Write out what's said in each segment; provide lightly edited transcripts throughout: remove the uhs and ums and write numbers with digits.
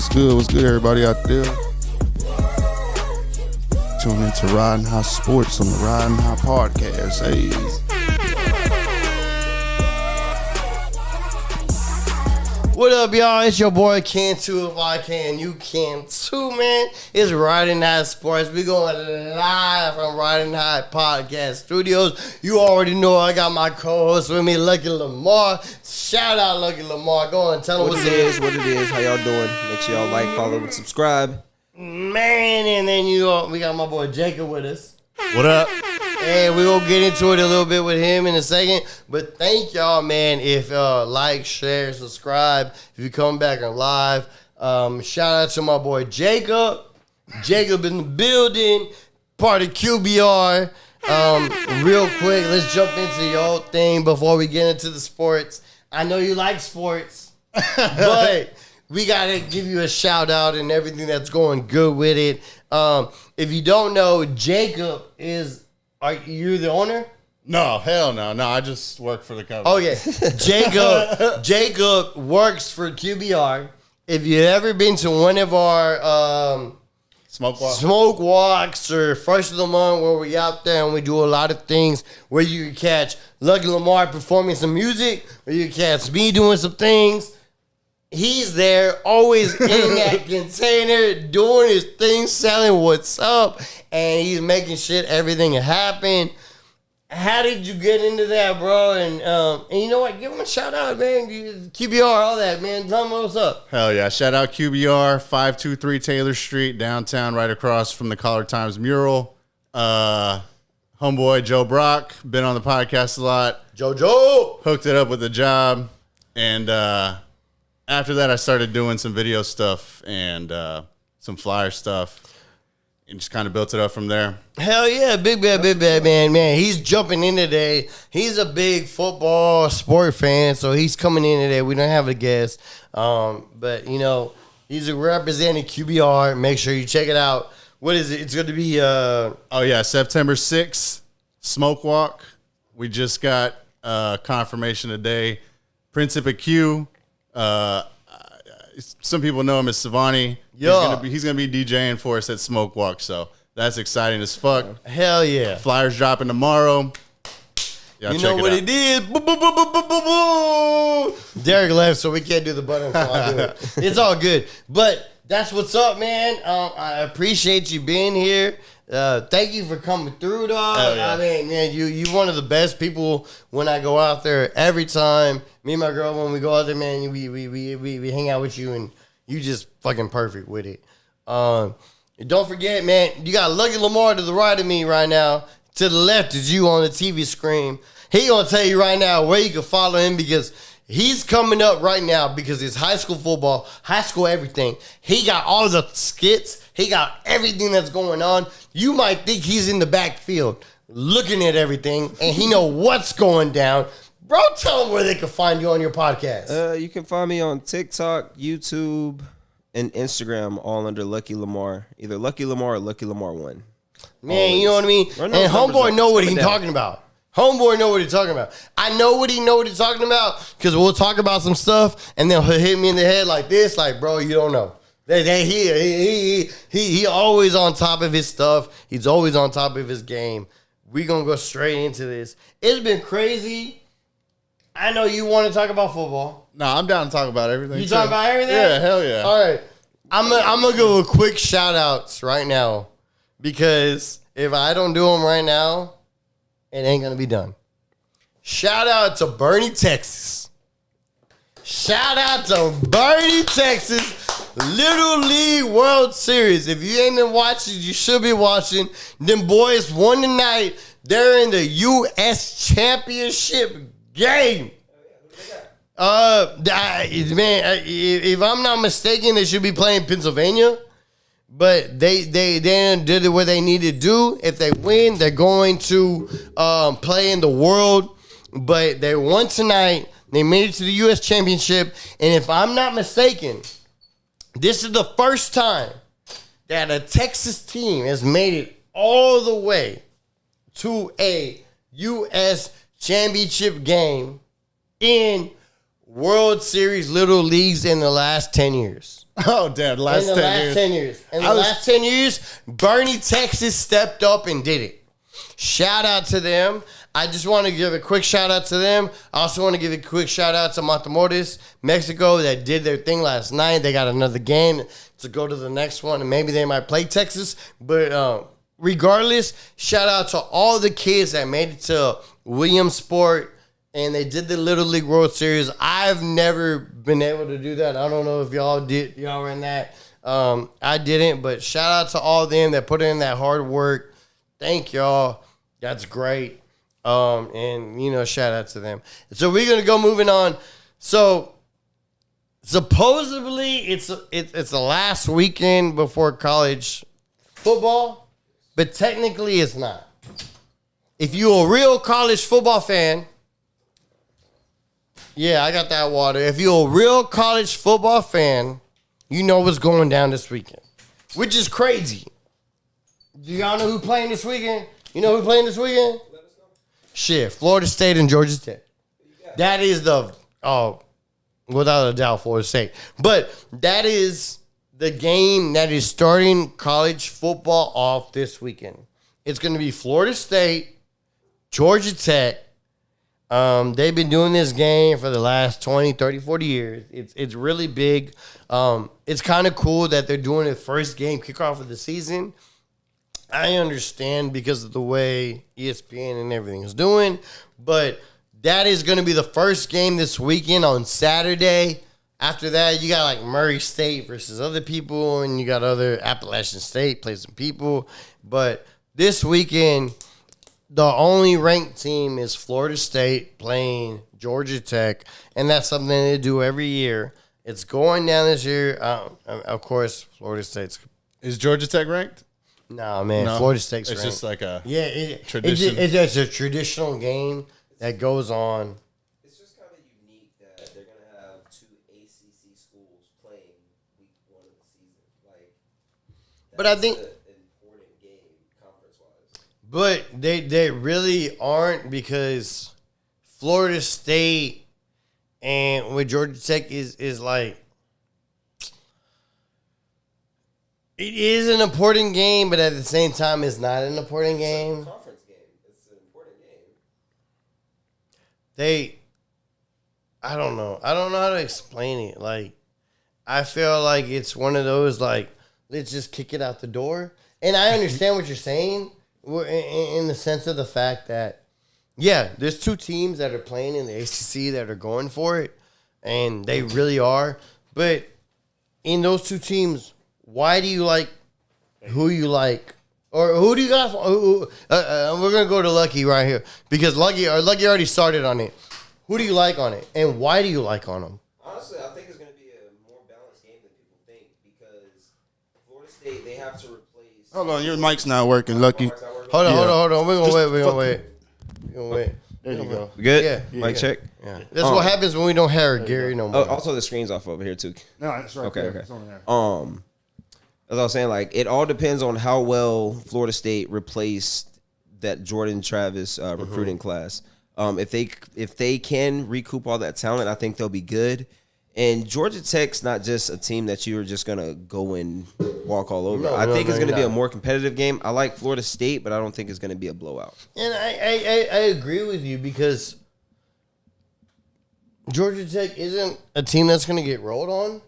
What's good? What's good, everybody out there? Tune into Riding High Sports on the Riding High Podcast. Hey. What up, y'all? It's your boy Can Too. If I can, you can too, man. It's Riding High Sports. We going live from Riding High Podcast Studios. You already know I got my co-host with me, Lucky Lamar. Shout out, Lucky Lamar. Go and tell them what it is. How y'all doing? Make sure y'all like, follow, and subscribe. Man, and then we got my boy Jacob with us. What up? Hey, we're going to get into it a little bit with him in a second. But thank y'all, man, if like, share, subscribe. If you come back on live. Shout out to my boy Jacob. Jacob in the building. Part of QBR. Real quick, let's jump into your thing before we get into the sports. I know you like sports, but we got to give you a shout out and everything that's going good with it. If you don't know, Jacob is... Are you the owner? No, hell no. No, I just work for the company. Okay. Jacob works for QBR. If you've ever been to one of our smoke walks or first of the month where we out there and we do a lot of things where you can catch Lucky Lamar performing some music, or you can catch me doing some things. He's there, always in that container, doing his thing, selling what's up, and he's making shit, everything happen. How did you get into that, bro? And you know what? Give him a shout out, man. QBR, all that, man. Tell him what's up. Hell yeah. Shout out QBR, 523 Taylor Street, downtown, right across from the Collard Times mural. Homeboy Joe Brock, been on the podcast a lot. JoJo! Hooked it up with a job, and after that, I started doing some video stuff and some flyer stuff and just kind of built it up from there. Hell yeah, big bad man. He's jumping in today. He's a big football sport fan, so he's coming in today. We don't have a guest, but, you know, he's representing QBR. Make sure you check it out. What is it? It's going to be... September 6th, Smoke Walk. We just got confirmation today. Principal Q. Some people know him as Savani. Yeah. He's gonna be DJing for us at Smoke Walk, so that's exciting as fuck. Hell yeah. Flyers dropping tomorrow. You know what it is? Boom, boom, boom, boom, boom, boom, boom. Derek left, so we can't do the button, so I'll do it. It's all good. But that's what's up, man. I appreciate you being here. Thank you for coming through, dog. Yeah. I mean, man, you one of the best people when I go out there every time. Me and my girl, when we go out there, man, we hang out with you, and you just fucking perfect with it. Don't forget, man, you got Lucky Lamar to the right of me right now. To the left is you on the TV screen. He gonna tell you right now where you can follow him because he's coming up right now because it's high school football, high school everything. He got all the skits. He got everything that's going on. You might think he's in the backfield looking at everything, and he know what's going down. Bro, tell them where they can find you on your podcast. You can find me on TikTok, YouTube, and Instagram, all under Lucky Lamar. Either Lucky Lamar or Lucky Lamar 1. Man, always. You know what I mean? And homeboy know what he's talking about. Homeboy know what he's talking about. I know what he's talking about because we'll talk about some stuff, and then he'll hit me in the head like this, like, bro, you don't know. He always on top of his stuff. He's always on top of his game. We gonna go straight into this. It's been crazy. I know you want to talk about football. No, I'm down to talk about everything. You talk about everything? Yeah, hell yeah. All right. I'm gonna give a quick shout outs right now because if I don't do them right now, it ain't gonna be done. Shout out to Bernie, Texas. Shout out to Bernie, Texas. Little League World Series. If you ain't been watching, you should be watching. Them boys won tonight. They're in the U.S. Championship game. Man, if I'm not mistaken, they should be playing Pennsylvania. But they did what they need to do. If they win, they're going to play in the World. But they won tonight. They made it to the U.S. Championship. And if I'm not mistaken, this is the first time that a Texas team has made it all the way to a U.S. Championship game in World Series Little Leagues in the last 10 years. Oh, damn. In the last 10 years. In the last 10 years, Bernie, Texas stepped up and did it. Shout out to them. I just want to give a quick shout out to them. I also want to give a quick shout out to Matamoros, Mexico, that did their thing last night. They got another game to go to the next one, and maybe they might play Texas. But regardless, shout out to all the kids that made it to Williamsport, and they did the Little League World Series. I've never been able to do that. I don't know if y'all did. Y'all were in that. I didn't, but shout out to all of them that put in that hard work. Thank y'all. That's great. And, you know, shout out to them. So we're going to go moving on. So supposedly it's the last weekend before college football, but technically it's not. If you're a real college football fan, yeah, I got that water. If you're a real college football fan, you know what's going down this weekend, which is crazy. Do y'all know who playing this weekend? You know who playing this weekend? Shit, Florida State and Georgia Tech. That is without a doubt, Florida State. But that is the game that is starting college football off this weekend. It's going to be Florida State, Georgia Tech. They've been doing this game for the last 20, 30, 40 years. It's really big. It's kind of cool that they're doing the first game kickoff of the season. I understand because of the way ESPN and everything is doing, but that is going to be the first game this weekend on Saturday. After that, you got like Murray State versus other people, and you got other Appalachian State play some people. But this weekend, the only ranked team is Florida State playing Georgia Tech, and that's something they do every year. It's going down this year. Of course, Florida State's. Is Georgia Tech ranked? No, man. No, Florida State's it's ranked. just like a tradition. It's just a traditional game that goes on. It's just kind of unique that they're going to have two ACC schools playing week one of the season. Like, But I think, an important game conference-wise. but they really aren't, because Florida State and with Georgia Tech is like, it is an important game, but at the same time, it's not an important game. It's a conference game. It's an important game. I don't know. I don't know how to explain it. Like, I feel like it's one of those, like, let's just kick it out the door. And I understand what you're saying in the sense of the fact that, yeah, there's two teams that are playing in the ACC that are going for it, and they really are. But in those two teams, why do you like who you like? Or who do you got? We're going to go to Lucky right here, because Lucky already started on it. Who do you like on it, and why do you like on them? Honestly, I think it's going to be a more balanced game than people think, because Florida State, they have to replace... Hold on, your mic's not working, Lucky. Hold on. We're going to wait. There you go. We good? Yeah. Mic check? Yeah. That's what happens when we don't have Gary no more. Also, the screen's off over here, too. No, that's right. Okay, there. okay. It's on there. As I was saying, like, it all depends on how well Florida State replaced that Jordan Travis recruiting class. If they can recoup all that talent, I think they'll be good. And Georgia Tech's not just a team that you're just gonna go and walk all over. I think it's gonna be a more competitive game. I like Florida State, but I don't think it's gonna be a blowout. And I agree with you, because Georgia Tech isn't a team that's going to get rolled on,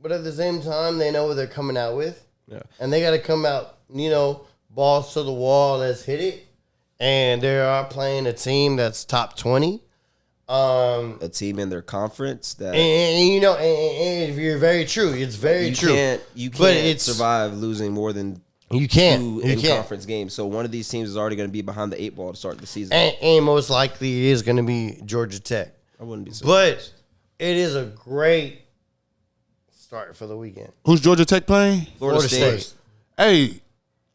but at the same time, they know what they're coming out with. Yeah. And they got to come out, balls to the wall, let's hit it. And they are playing a team that's top 20. A team in their conference that And if you're very true, it's very true. You But can't survive losing more than You can't. two You in can't. conference games. So one of these teams is already going to be behind the 8 ball to start the season. And most likely it is going to be Georgia Tech. I wouldn't be surprised. But it is a great start for the weekend. Who's Georgia Tech playing? Florida State. Hey,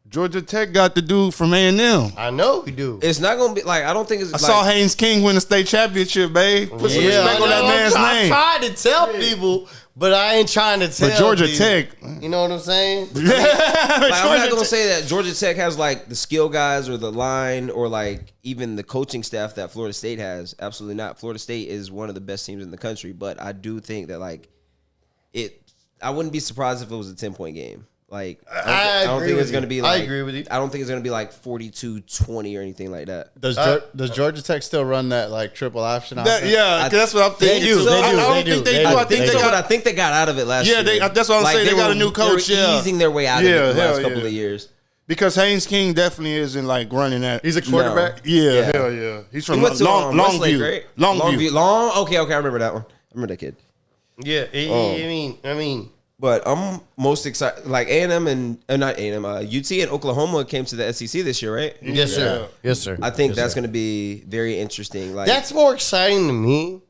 Georgia Tech got the dude from A&M. I know we do. It's not going to be like, I don't think it's I saw Haynes King win the state championship, babe. Put some respect on that man's I name. tried to tell people, But I ain't trying to tell. But Georgia you. Tech. You know what I'm saying? Like, I'm not gonna say that Georgia Tech has like the skill guys or the line or like even the coaching staff that Florida State has. Absolutely not. Florida State is one of the best teams in the country, but I do think that like I wouldn't be surprised if it was a 10-point game. Like I don't think it's gonna be like. I agree with you. I don't think it's gonna be like 42-20 or anything like that. Does Georgia Tech still run that like triple option? Yeah, that's what I'm thinking. They do. I don't think they do. I think they But I got. think they got out of it last year. Yeah, that's what I'm saying. They got a new coach. They were easing their way out of it the last couple of years. Because Haynes King definitely isn't like running that. He's a quarterback. Yeah, hell yeah. He's from Westlake, Longview. right? Longview. Okay, I remember that one. I remember that kid. Yeah, I mean. But I'm most excited. Like A&M and not A&M, UT and Oklahoma came to the SEC this year, right? Yes, sir. Yes, sir. I think that's going to be very interesting. Like That's more exciting to me.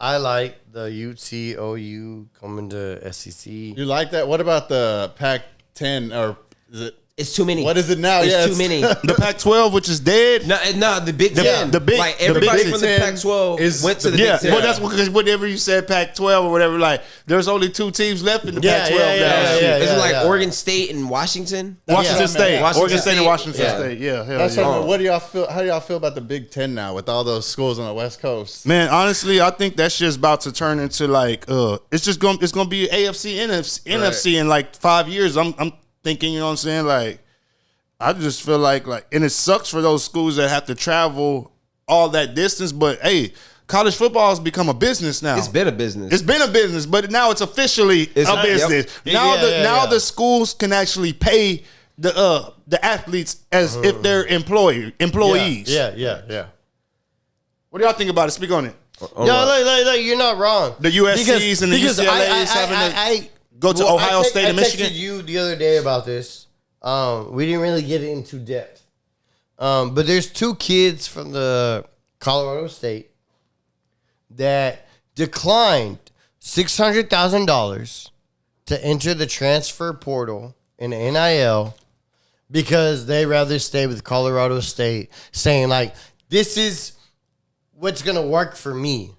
I like the UT OU coming to SEC. You like that? What about the Pac-10 or is it? it's too many. What is it now? It's Yeah, too many. The Pac-12, which is dead. No, the Big Ten. the big- like the everybody Big from the Ten Pac-12 is went to the Yeah, Big Ten. well, that's because whenever you said Pac-12 or whatever, like there's only 2 teams left in the Pac-12 now. Is it like yeah. Oregon State and Washington? Washington Yeah. State, Washington Oregon State, and State. Washington Yeah. State. Yeah, hell That's yeah. what do y'all feel? How do y'all feel about the Big Ten now with all those schools on the West Coast? Man, honestly, I think that's just about to turn into like it's gonna be AFC NFC in like 5 years. I'm thinking, you know what I'm saying? Like I just feel like and it sucks for those schools that have to travel all that distance, but hey, college football has become a business now. It's been a business. It's been a business, but now it's officially a business. Yep. Now the schools can actually pay the athletes as if they're employees. Yeah. What do y'all think about it? Speak on it. No, like you're not wrong. The USCs and the UCLAs having to go to Ohio State and Michigan. I texted you the other day about this. We didn't really get into depth. But there's 2 kids from the Colorado State that declined $600,000 to enter the transfer portal in NIL because they rather stay with Colorado State, saying like, this is what's gonna work for me.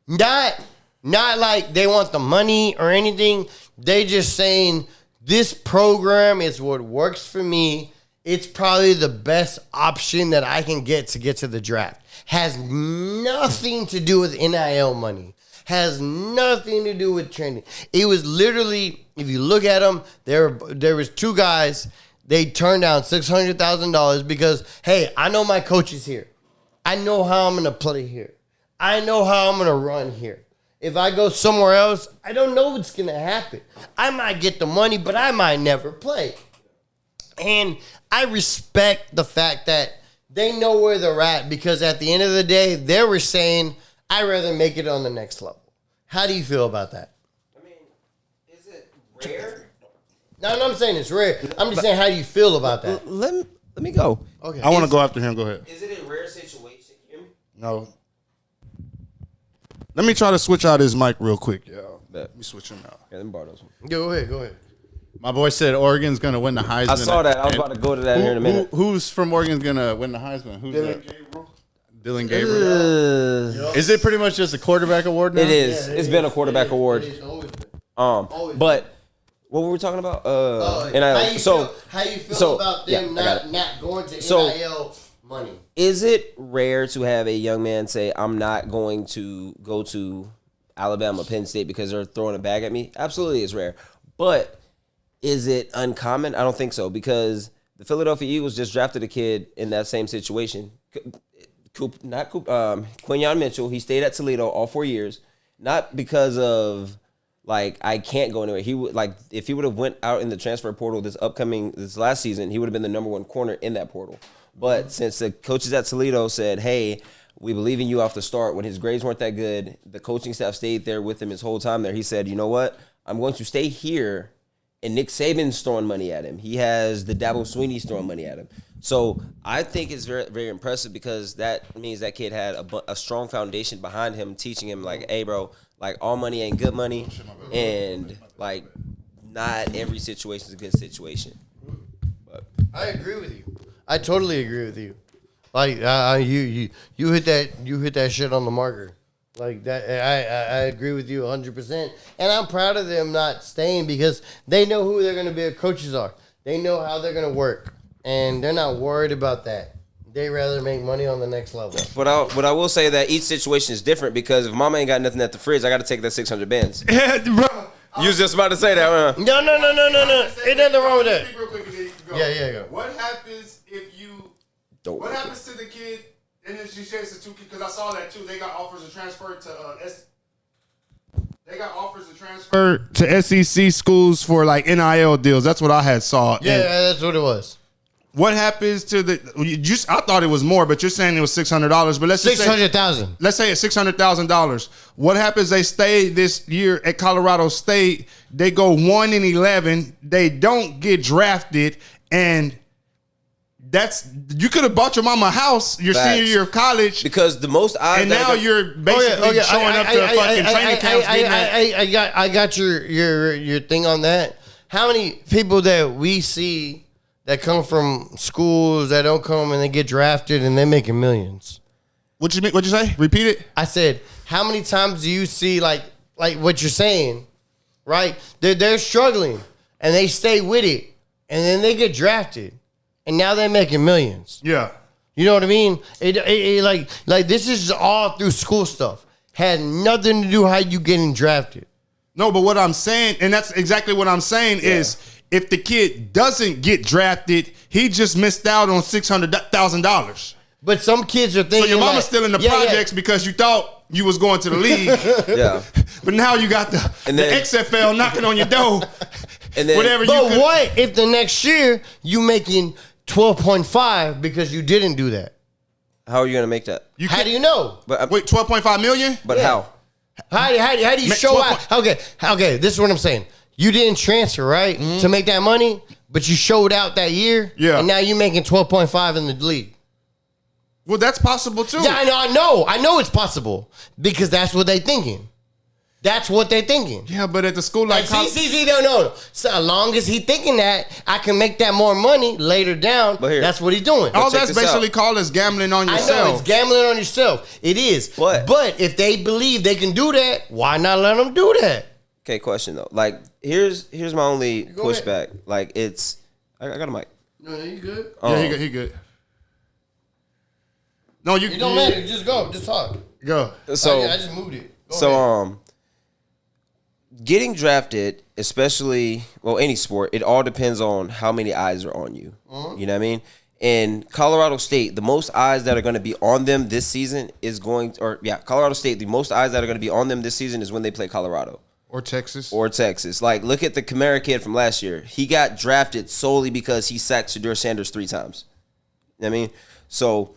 Not like they want the money or anything. They just saying this program is what works for me. It's probably the best option that I can get to the draft. Has nothing to do with NIL money. Has nothing to do with training. It was literally, if you look at them, there was 2 guys. They turned down $600,000 because, hey, I know my coach is here. I know how I'm going to play here. I know how I'm going to run here. If I go somewhere else, I don't know what's going to happen. I might get the money, but I might never play. And I respect the fact that they know where they're at because at the end of the day, they were saying, I'd rather make it on the next level. How do you feel about that? I mean, is it rare? No, I'm saying it's rare. I'm just saying, how do you feel about that? Let me go. Okay. I want to go after him. Go ahead. Is it a rare situation? Hear me? No. Let me try to switch out his mic real quick. Yeah. Let me switch him out. Yeah, let me borrow those one. Go ahead. My boy said Oregon's going to win the Heisman. I saw that. I was And about to go to that here in a minute. Who's from Oregon's going to win the Heisman? Who's that? Dylan Gabriel. Is it pretty much just a quarterback award now? It is. It's been a quarterback award. It is always been. But what were we talking about? How you feel about them I got it. not going to So- NIL money? Is it rare to have a young man say, I'm not going to go to Alabama, Penn State because they're throwing a bag at me? Absolutely, it's rare. But is it uncommon? I don't think so because the Philadelphia Eagles just drafted a kid in that same situation. Quinyon Mitchell. He stayed at Toledo all 4 years, not because of like I can't go anywhere. He would like if he would have went out in the transfer portal this last season, he would have been the number 1 corner in that portal. But since the coaches at Toledo said, "Hey, we believe in you off the start," when his grades weren't that good, the coaching staff stayed there with him his whole time there. He said, "You know what? I'm going to stay here." And Nick Saban's throwing money at him. He has the Dabo Sweeney's throwing money at him. So I think it's very, very impressive because that means that kid had a strong foundation behind him, teaching him like, hey, bro, like all money ain't good money, and like not every situation is a good situation. But I agree with you. I totally agree with you. Like you hit that shit on the marker Like that, I agree with you 100%. And I'm proud of them not staying because they know who they're going to be. Their coaches are. They know how they're going to work, and they're not worried about that. They rather make money on the next level. But I will say that each situation is different because if mama ain't got nothing at the fridge, I got to take that 600 bands. Bro. You was just about to say that, huh? No. Ain't nothing wrong with that. Real quick, and then you can go. Yeah, go. What happens if you? Don't What work happens to the kid? And then she says the two kids because I saw that too. They got offers to transfer to They got offers to transfer to SEC schools for like NIL deals. That's what I had saw. Yeah, And that's what it was. what happens to the? I thought it was more, but you're saying it was $600. But let's just say, 600,000. let's say it's $600,000. What happens? They stay this year at Colorado State. They go 1-11. They don't get drafted, and that's you could have bought your mama a house your Facts. senior year of college, Because the most odds and that now are- you're basically showing up to fucking training camps. Getting that. I got your thing on that. How many people that we see that come from schools that don't come and they get drafted and they're making millions? What you mean? What you say? Repeat it. I said, how many times do you see like what you're saying, right? They're struggling and they stay with it, and then they get drafted, and now they're making millions. Yeah. You know what I mean? It like this is all through school stuff. Had nothing to do how you getting drafted. No, but what I'm saying, and that's exactly what I'm saying, is if the kid doesn't get drafted, he just missed out on $600,000. But some kids are thinking. So your mama's like, still in the projects because you thought you was going to the league. Yeah. But now you got the XFL knocking on your door. And then, Whatever you But could, what if the next year you making 12.5 because you didn't do that? how are you gonna make that? How do you know? But Wait, 12.5 million? but Yeah. how? How do you show out? Okay, this is what I'm saying. You didn't transfer, right, to make that money, but you showed out that year, Yeah. and now you're making 12.5 in the league. Well, that's possible too. Yeah, I know it's possible because that's what they thinking. That's what they're thinking. Yeah, but at the school like See, no. So as long as he thinking that, I can make that more money later down. But here- that's what he's doing. all check that's this basically out. called is gambling on I yourself. know it's gambling on yourself. It is. But if they believe they can do that, why not let them do that? Okay, question though. Like here's my only Go pushback. Like it's I got a mic. No, you good. Yeah, he good. No, you It don't matter. Just go. Just talk. Go. So I just moved it. Go ahead. Getting drafted, especially any sport, it all depends on how many eyes are on you. You know what I mean? In Colorado State, the most eyes that are going to be on them this season is Colorado State, the most eyes that are going to be on them this season is when they play Colorado. Or Texas. Or Texas. Like, look at the Kamara kid from last year. He got drafted solely because he sacked Shedeur Sanders 3 times. You know what I mean? So,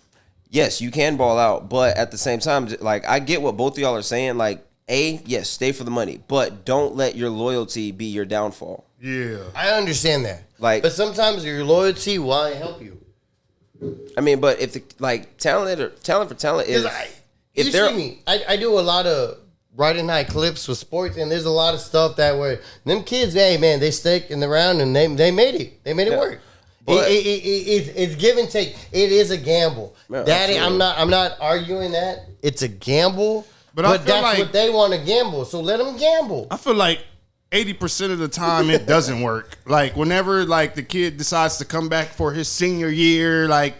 yes, you can ball out, but at the same time, like, I get what both of y'all are saying. Like, yes, stay for the money, but don't let your loyalty be your downfall. Yeah. I understand that. Like- but sometimes your loyalty will help you. I mean, but if the talent for talent is You see me. I do a lot of Friday night clips with sports, and there's a lot of stuff that way. Them kids, hey man, they stick in the round and they made it. They made it work. But- It's give and take. It is a gamble. Yeah, Daddy, absolutely. I'm not arguing that. It's a gamble. But I But feel that's like- what they want to gamble. So let them gamble. I feel like 80% of the time it doesn't work. Like whenever like the kid decides to come back for his senior year, like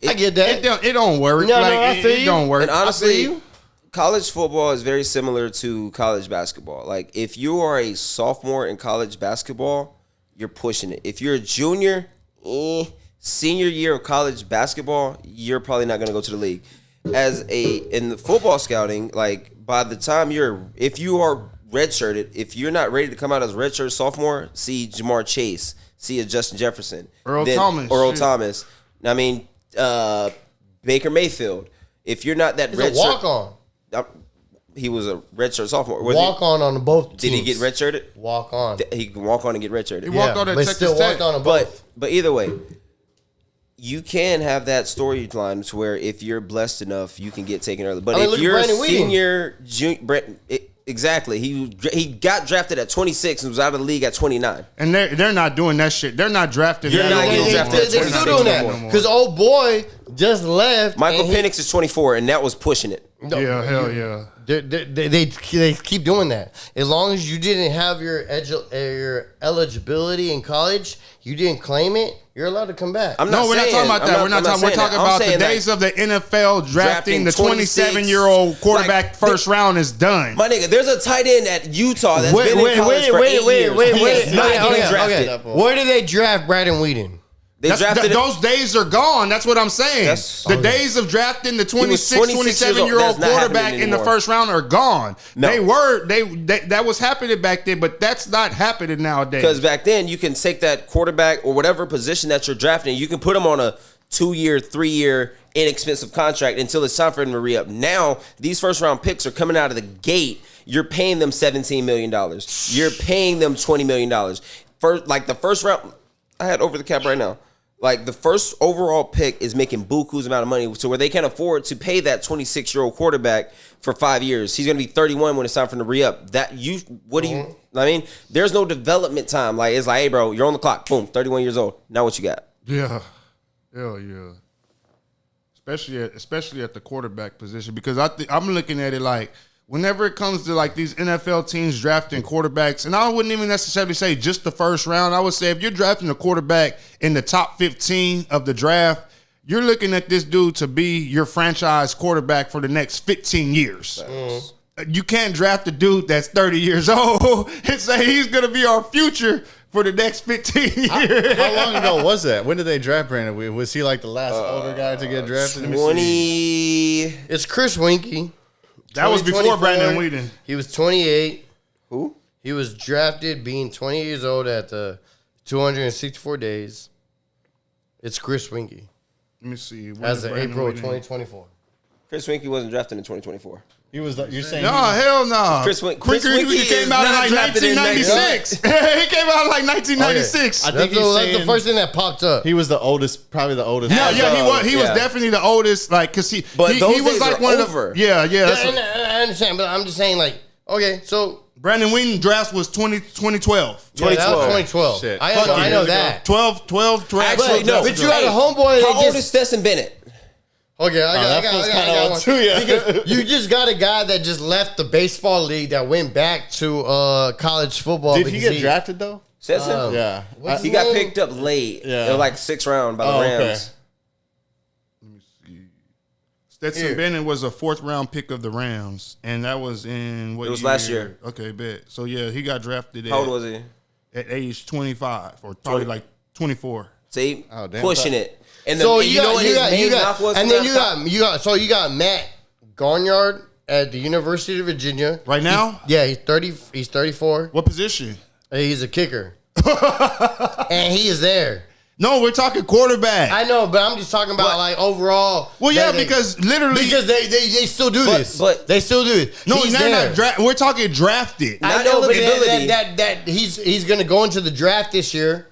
I get that. it don't work. No, like I feel it you. don't work. And I feel honestly, you. college football is very similar to college basketball. Like, if you are a sophomore in college basketball, you're pushing it. If you're a junior, senior year of college basketball, you're probably not going to go to the league. In the football scouting, like, by the time if you are redshirted, if you're not ready to come out as redshirt sophomore, see Jamar Chase, see a Justin Jefferson, Earl Thomas. Thomas. I mean, Baker Mayfield. If you're not that It's a redshirt, walk-on. he was a redshirt sophomore. On both teams. Did he get redshirted? Walk on. He can walk on and get redshirted. He walked on at but Texas still Tech. walked on them both. But either way, you can have that storyline to where if you're blessed enough, you can get taken early. But I mean, if look at you're a Brandon Weeden. senior, exactly, he got drafted at 26 and was out of the league at 29. And they're not doing that shit. They're not drafting. You're that not no getting more. drafted at They're 26 still doing no that more. because old boy just left. Michael Penix is 24, and that was pushing it. No, Yeah, hell yeah. They keep doing that. As long as you didn't have your eligibility in college, you didn't claim it, you're allowed to come back. We're not talking about that. We're talking about the days of the NFL drafting the 27-year-old quarterback first round is done. My nigga, there's a tight end at Utah that's been in college for 8 years. He is not getting drafted. Where did they draft Brandon Whedon? Those days are gone. That's what I'm saying. The days of drafting the 26, 27-year-old quarterback in the first round are gone. No. That was happening back then, but that's not happening nowadays. Because back then, you can take that quarterback or whatever position that you're drafting, you can put him on a 2-year, 3-year inexpensive contract until it's time for him to re-up. Now, these first-round picks are coming out of the gate. You're paying them $17 million. You're paying them $20 million. The first round, I had over the cap right now. Like, the first overall pick is making buku's amount of money to where they can't afford to pay that 26-year-old quarterback for 5 years. He's going to be 31 when it's time for him to re-up. I mean, there's no development time. Like, it's like, hey, bro, you're on the clock. Boom, 31 years old. Now what you got? Yeah. Hell yeah. Especially at the quarterback position, because I'm looking at it like, whenever it comes to like these NFL teams drafting quarterbacks, and I wouldn't even necessarily say just the first round. I would say if you're drafting a quarterback in the top 15 of the draft, you're looking at this dude to be your franchise quarterback for the next 15 years. You can't draft a dude that's 30 years old and say he's going to be our future for the next 15 years. How long ago was that? When did they draft Brandon? Was he like the last older guy to get drafted? 20. It's Chris Winkie. That was before Brandon Whedon. He was 28. Who? He was drafted being 20 years old at the 264 days. It's Chris Winkie. Let me see. As of April 2024. Chris Winkie wasn't drafted in 2024. He was. You're saying? No, hell no. Chris Winkie came out in like 1996. He came out in like 1996. I think that's the first thing that popped up. He was the oldest, probably the oldest. Yeah, he was definitely the oldest. Like, cause he was like one of the. Yeah. I understand, but I'm just saying, like, okay, so Brandon Whedon draft was 2012. Yeah, that was 2012. Shit. I know that. 12 draft. Actually, no. But you had a homeboy. How old is Stetson Bennett? Okay, I got one. Too, yeah. Because you just got a guy that just left the baseball league that went back to college football. Did he get drafted though? Stetson? Yeah. He got picked up late. Yeah. It was like 6th round by the Rams. Let me see. Stetson Bennett was a 4th round pick of the Rams, and that was in what? It was last year. Okay, bet. So yeah, he got drafted. How old was he? At age 25 or probably like 24. See, pushing it. And so you know what his main knock was? And then you got Matt Garnard at the University of Virginia. Right now? He's 30. He's 34. What position? He's a kicker. And he is there. No, we're talking quarterback. I know, but I'm just talking about like overall. Well, yeah, because literally they still do this. But they still do it. No, we're talking drafted. I know, but that he's going to go into the draft this year.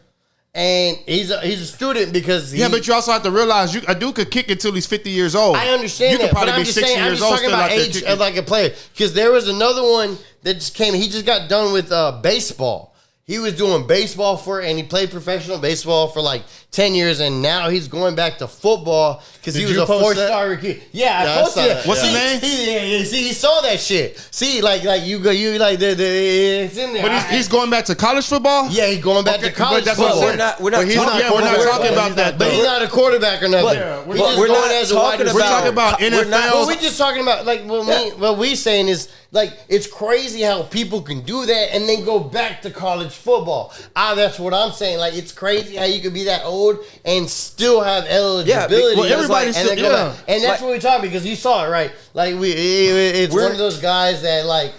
And he's a student because but you also have to realize a dude could kick until he's 50 years old. I understand you that, could probably but I'm be just 60 saying, years I'm old just talking about age of like a player. Because there was another one that just came. He just got done with baseball. He was doing baseball and he played professional baseball for like 10 years, and now he's going back to football because he was a 4-star recruit. Yeah, I posted it. What's his name? See, he saw that shit. See, like you like it's in there. But he's going back to college football? Yeah, he's going back to college football. We're not talking about that. But he's not a quarterback or nothing. We're talking about NFL. But we're just talking about like what we saying is like it's crazy how people can do that and then go back to college football. That's what I'm saying. Like it's crazy how you could be that old and still have eligibility. Well, everybody's and that's what we're talking because you saw it right. Like it's one of those guys that like.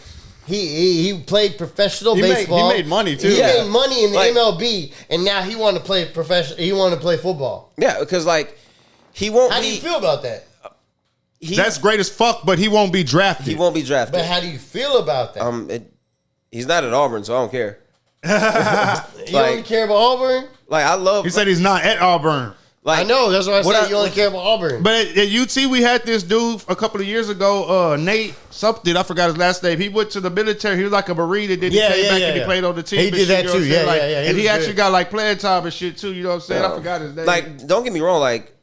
He played professional baseball. He made money too. He made money in the MLB, and now he wanted to play professional. He wanted to play football. Yeah, because like he won't. How do you feel about that? That's great as fuck, but he won't be drafted. He won't be drafted. But how do you feel about that? He's not at Auburn, so I don't care. You don't care about Auburn? Like I love. He said he's not at Auburn. Like, I know. That's why I said you only care about Auburn. But at UT, we had this dude a couple of years ago, Nate something. I forgot his last name. He went to the military. He was like a Marine, and then he came back and he played on the team. He did that too. Yeah. And he actually got like playing time and shit too. You know what I'm saying? I forgot his name. Like, don't get me wrong. Like,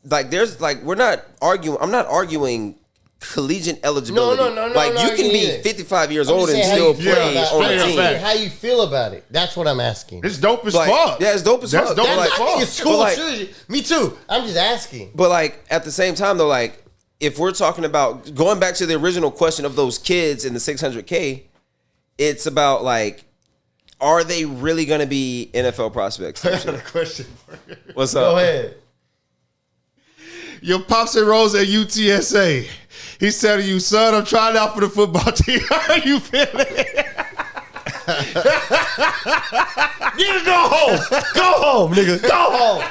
like there's like we're not arguing. I'm not arguing collegiate eligibility. No, Like I'm you can be either. 55 years I'm old just and saying still how you feel play about- on I'm a just team. saying how you feel about it. That's what I'm asking. It's dope as Like, fuck. yeah, it's dope as That's fuck. dope That's as like- fuck. I think it's cool. But like- Seriously. Me too. I'm just asking. But like at the same time though, like if we're talking about going back to the original question of those kids in the 600K, it's about like, are they really going to be NFL prospects? I got a question for you. What's Go up? ahead. Your pops enrolls at UTSA. He's telling you, son, I'm trying out for the football team. How are you feeling? Nigga, go home. Go home, nigga. Go home.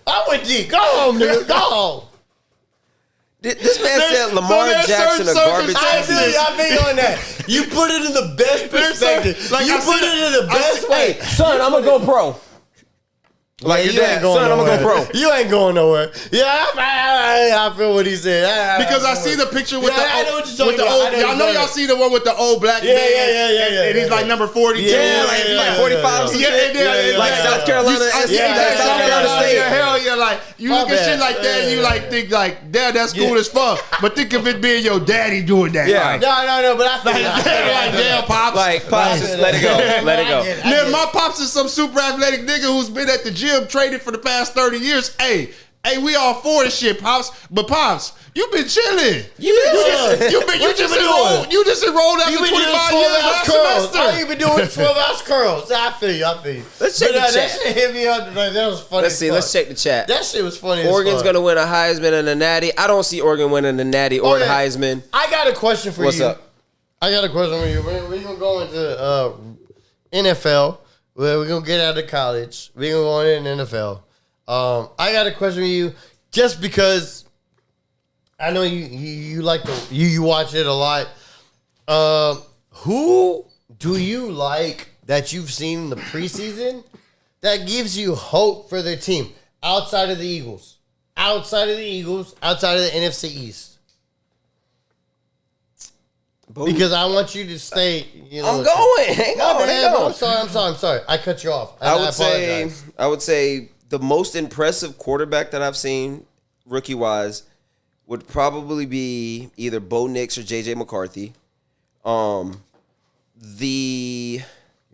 I went deep. Go home, nigga. Go home. This man There's- said Lamar so there's Jackson a certain garbage circumstances- piece. I feel on that. You put it in the best perspective. Like, you I put see- it in the I best see- way. Son, I'm gonna go pro. Like Yeah, your dad, son, I'm gonna go pro. You ain't going nowhere. Yeah, I feel what he said. Because I see the picture with Yeah, I know what you're talking about. I know y'all what know you're y'all talking see the one with the old black Yeah, man. yeah, And he's like number 42. Yeah, like, yeah, like yeah, 45 yeah, some yeah, shit. yeah, Like yeah. South Carolina, yeah, South Carolina State. Hell yeah, like you My look at bad. shit like that and you like think like, damn, that's cool as fuck. But think of it being your daddy doing that. Yeah. Like, No, but I feel like, damn, pops. Like pops, just let it go, let it go. Man, my pops is some super athletic nigga who's been at the gym training for the past 30 years. Hey, we all for this shit, pops. But pops, you been chilling. You just enrolled after 25 years last semester. All you been doing 12 ounce curls. I feel you. Let's check the That chat. shit hit me up. Like, that was funny. Let's as see. fuck. Let's check the chat. That shit was funny. Oregon's as fuck. gonna win a Heisman and a Natty. I don't see Oregon winning the Natty or the Okay. Heisman. I got a question for What's you. up? I got a question for you. We're gonna go into NFL. We're gonna get out of college. We're gonna go into NFL. I got a question for you, just because I know you like you watch it a lot. Who do you like that you've seen in the preseason that gives you hope for their team outside of the Eagles? Outside of the NFC East. Because I want you to stay. You know, I'm going. Hang on. I'm sorry. I cut you off. I apologize. would say the most impressive quarterback that I've seen, rookie wise, would probably be either Bo Nix or JJ McCarthy. You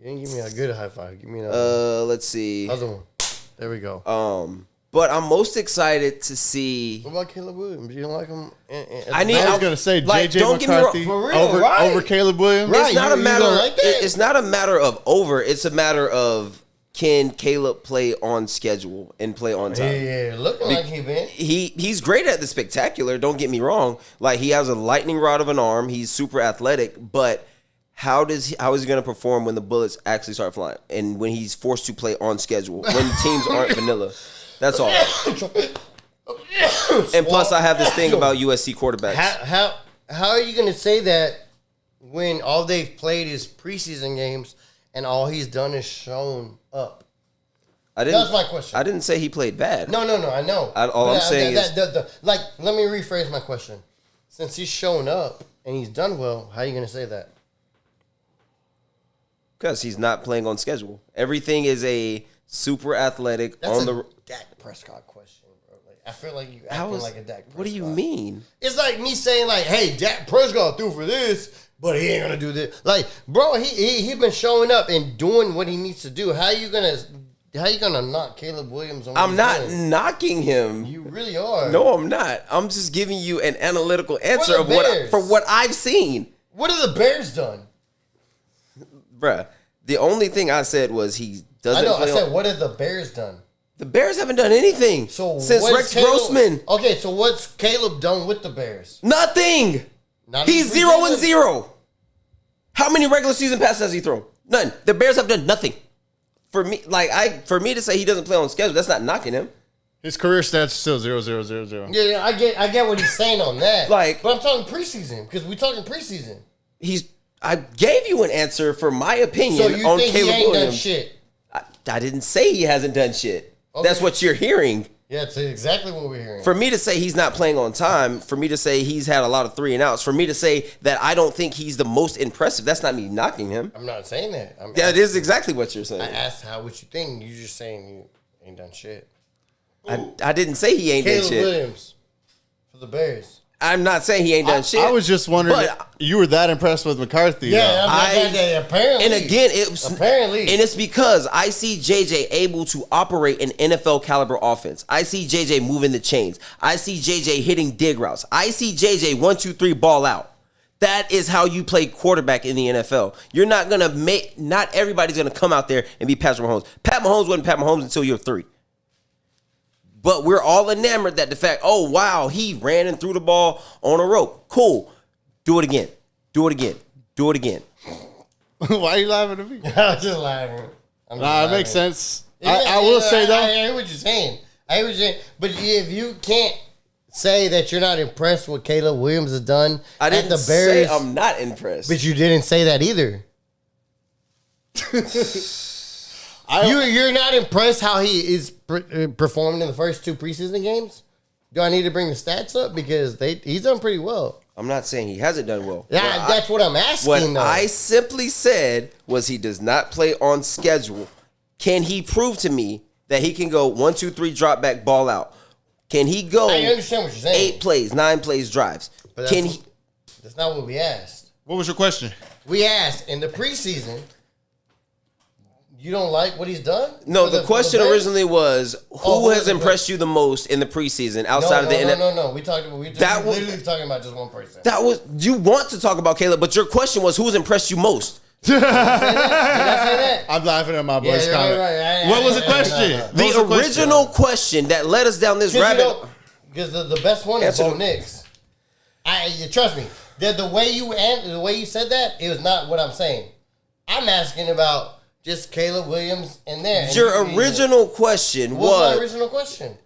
didn't give me a good high five. Give me another Let's see. other one. There we go. But I'm most excited to see. What about Caleb Williams? You don't like him? I need. I was gonna say like, JJ don't get me wrong. McCarthy For real, over right? over Caleb Williams. Right. It's not a you matter. don't like that? It's not a matter of over. It's a matter of can Caleb play on schedule and play on time. Yeah, looking like he been. He's great at the spectacular. Don't get me wrong. Like he has a lightning rod of an arm. He's super athletic. But how is he going to perform when the bullets actually start flying and when he's forced to play on schedule when teams aren't vanilla? That's all. And plus, I have this thing about USC quarterbacks. How are you going to say that when all they've played is preseason games and all he's done is shown up? That's my question. I didn't say he played bad. No, I know. All I'm saying is, like, let me rephrase my question. Since he's shown up and he's done well, how are you going to say that? because he's not playing on schedule. Everything is a super athletic That's on a the. Dak Prescott question, bro. Like, I feel like you acting like a Dak Prescott. What do you mean? It's like me saying like, "Hey, Dak Prescott threw for this, but he ain't gonna do this." Like, bro, he been showing up and doing what he needs to do. How you gonna knock Caleb Williams on? What I'm he's not doing? knocking him. You really are. No, I'm not. I'm just giving you an analytical answer the of Bears? what I've seen, What have the Bears done? bruh. The only thing I said was he doesn't. I know. I play said, on, what have the Bears done? the Bears haven't done anything So since what's Rex Caleb, Grossman. Okay, so what's Caleb done with the Bears? Nothing. Not in He's preseason? 0-0. How many regular season passes has he thrown? None. The Bears have done nothing. For me to say he doesn't play on schedule, that's not knocking him. His career stats still 0-0-0-0. Yeah, I get what he's saying on that. Like- but I'm talking preseason because we're talking preseason. I gave you an answer for my opinion So you on think Caleb he ain't Williams. done shit? I didn't say he hasn't done shit. Okay. That's what you're hearing. Yeah, it's exactly what we're hearing. For me to say he's not playing on time, for me to say he's had a lot of 3 and outs, for me to say that I don't think he's the most impressive, that's not me knocking him. I'm not saying that. That is exactly what you're saying. I asked what you think. You just saying you ain't done shit. I didn't say he ain't done Caleb shit. Williams for the Bears. I'm not saying he ain't done shit. I was just wondering, But- you were that impressed with McCarthy. Yeah, I- apparently. And again, it was Apparently. and it's because I see JJ able to operate an NFL caliber offense. I see JJ moving the chains. I see JJ hitting dig routes. I see JJ 1, 2, 3 ball out. That is how you play quarterback in the NFL. You're not gonna make. Not everybody's gonna come out there and be Patrick Mahomes. Pat Mahomes wasn't Pat Mahomes until year 3. But we're all enamored that the fact, oh wow, he ran and threw the ball on a rope. Cool. Do it again. Do it again. Do it again. Why are you laughing at me? I was just laughing. Nah, it makes sense. Yeah, I will say though. I hear what you're saying. I hear what you're saying. But if you can't say that you're not impressed with Caleb Williams has done I didn't at the Bears, say I'm not impressed. but you didn't say that either. You're not impressed how he is performing in the first 2 preseason games? Do I need to bring the stats up? Because he's done pretty well. I'm not saying he hasn't done well. Yeah, that's what I'm asking, What though. I simply said was he does not play on schedule. Can he prove to me that he can go 1, 2, 3 drop back, ball out? Can he go I understand what you're saying. 8 plays, 9 plays, drives? But Can he? That's not what we asked. What was your question? We asked in the preseason, you don't like what he's done? No, For the question Bears? originally was Oh, who who has was impressed you the most in the preseason outside of the NFL? No. We talked about That was- literally talking about just one person. That was you want to talk about Caleb, but your question was who's impressed you most. Did I say that? I'm laughing at my boy's you're comment. right. What was the question? What was The question? original question that led us down this rabbit. Because the best one is Answer Bo the- Nix. Trust me. The way you said that, it was not what I'm saying. I'm asking about just Caleb Williams in there. And Your you- original question What was my was original question?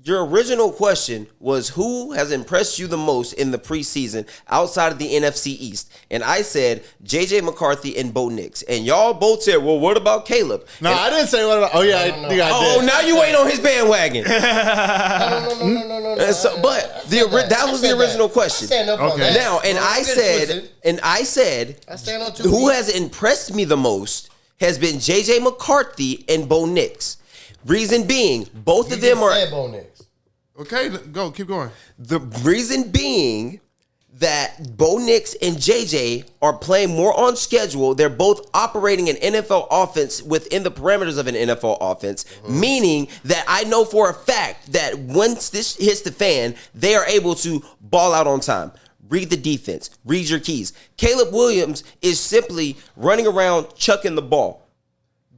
your original question was who has impressed you the most in the preseason outside of the NFC East, and I said JJ McCarthy and Bo Nix, and y'all both said, well, what about Caleb? No, And- I didn't say what about. Oh yeah, I No. think I Oh, did. now you ain't on his bandwagon. No. And so, but that was the original question. I stand up on Okay. that. Now, and Don't I get said, twisted. I stand on 2 who feet. has impressed me the most has been JJ McCarthy and Bo Nix. Reason being, both You of them just are said Bo Nix. Okay, go. Keep going. the reason being that Bo Nix and JJ are playing more on schedule. They're both operating an NFL offense within the parameters of an NFL offense, meaning that I know for a fact that once this hits the fan, they are able to ball out on time. Read the defense. Read your keys. Caleb Williams is simply running around chucking the ball.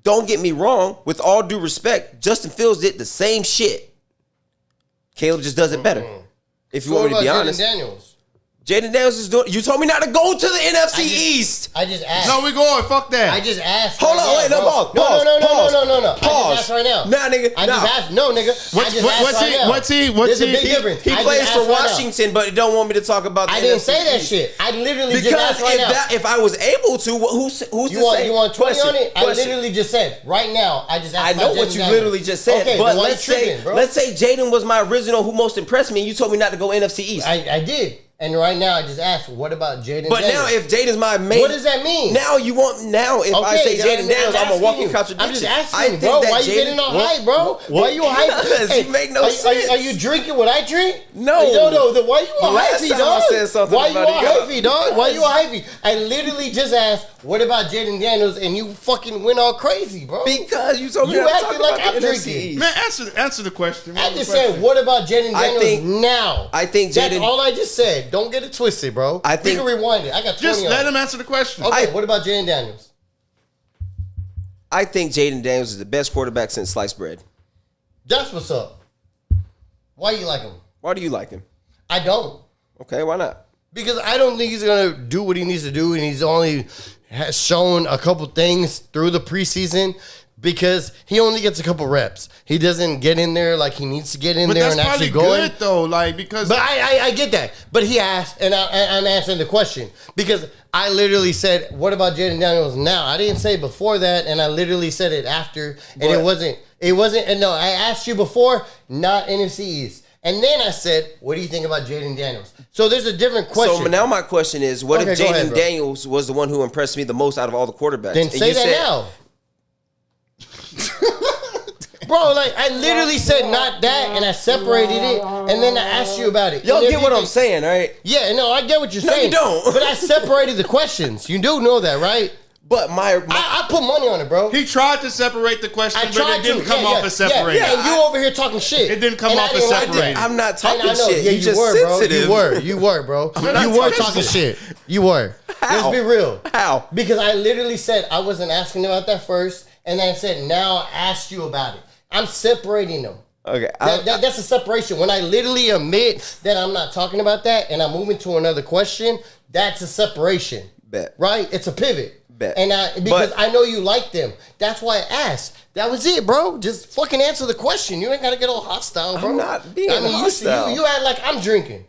Don't get me wrong. With all due respect, Justin Fields did the same shit. Caleb just does it better. If you So want me to what be about honest. Jaden Daniels? Jaden Daniels is doing. You told me not to go to the NFC East. I just asked. No, we going. Fuck that. I just asked. Hold right on, now, wait, no, bro. pause, No. I pause. just asked right now. Nah, nigga, I nah. just asked. No, nigga. What's- I just what- asked what's right he- now. what's he- There's a big difference. He I just plays asked for right now. Washington, but he don't want me to talk about the I didn't NFC say that East. shit. I literally just Because asked right now. if I was able to, who's to You want say? 20 on it? I Question. literally just said right now. I just asked. I know about what Jaden you Daniels. literally just said, Okay, but then why let's you say tripping, bro? Jaden was my original who most impressed me, and you told me not to go NFC East. I did, and right now I just asked. What about Jaden? But now, Daniels? if Jaden's my main, What does that mean? Now you want if I say Jaden Daniels, I'm a walking contradiction. I'm just asking I you, think bro. that Why you Jaden- getting all hype, bro? Why you Because hype? you make no are sense. you drinking what I drink? No. Why you all Last hypey, time I dog? said something Why you about all it, hypey, dog? Why you all hypey? I literally just asked, what about Jaden Daniels, and you fucking went all crazy, bro. Because you told me You not to acting talk like about I'm the NFC drinking. East. Man, answer the question. I What was just the question? said, what about Jaden I Daniels think- now? I think That's Jaden- all I just said. Don't get it twisted, bro. I think- we can rewind it. I got 20 Just on let it. him answer the question. Okay, what about Jaden Daniels? I think Jaden Daniels is the best quarterback since sliced bread. That's what's up. Why you like him? Why do you like him? I don't. Okay, why not? Because I don't think he's gonna do what he needs to do, and he's only has shown a couple things through the preseason because he only gets a couple reps. He doesn't get in there like he needs to get in But there that's and probably actually go in. good though, like because But I get that. But he asked, and I'm answering the question because I literally said, "What about Jaden Daniels now?" I didn't say before that, and I literally said it after, and But- it wasn't. And no, I asked you before, not NFC East, and then I said, "What do you think about Jaden Daniels?" So there's a different question. So now my question is, what Okay, if go ahead, Jaden bro. Daniels was the one who impressed me the most out of all the quarterbacks? Then And say you that said- now. Bro, like, I literally said not that, and I separated it, and then I asked you about it. Y'all get what I'm saying, right? Yeah, no, I get what you're saying. you don't. But I separated the questions. You do know that, right? But I put money on it, bro. He tried to separate the question, but it didn't come off as separated. Yeah, and you over here talking shit. It didn't come off as separated. I'm not talking I know. shit. Yeah, you just were, sensitive. bro. You were, bro. You were talking shit. You were. How? Let's be real. How? Because I literally said I wasn't asking about that first, and then I said now I asked you about it. I'm separating them. Okay. That's a separation. When I literally admit that I'm not talking about that and I'm moving to another question, that's a separation. Bet. Right? It's a pivot. Bet. And because I know you like them. That's why I asked. That was it, bro. Just fucking answer the question. You ain't gotta get all hostile, bro. I'm not being hostile. You act like I'm drinking.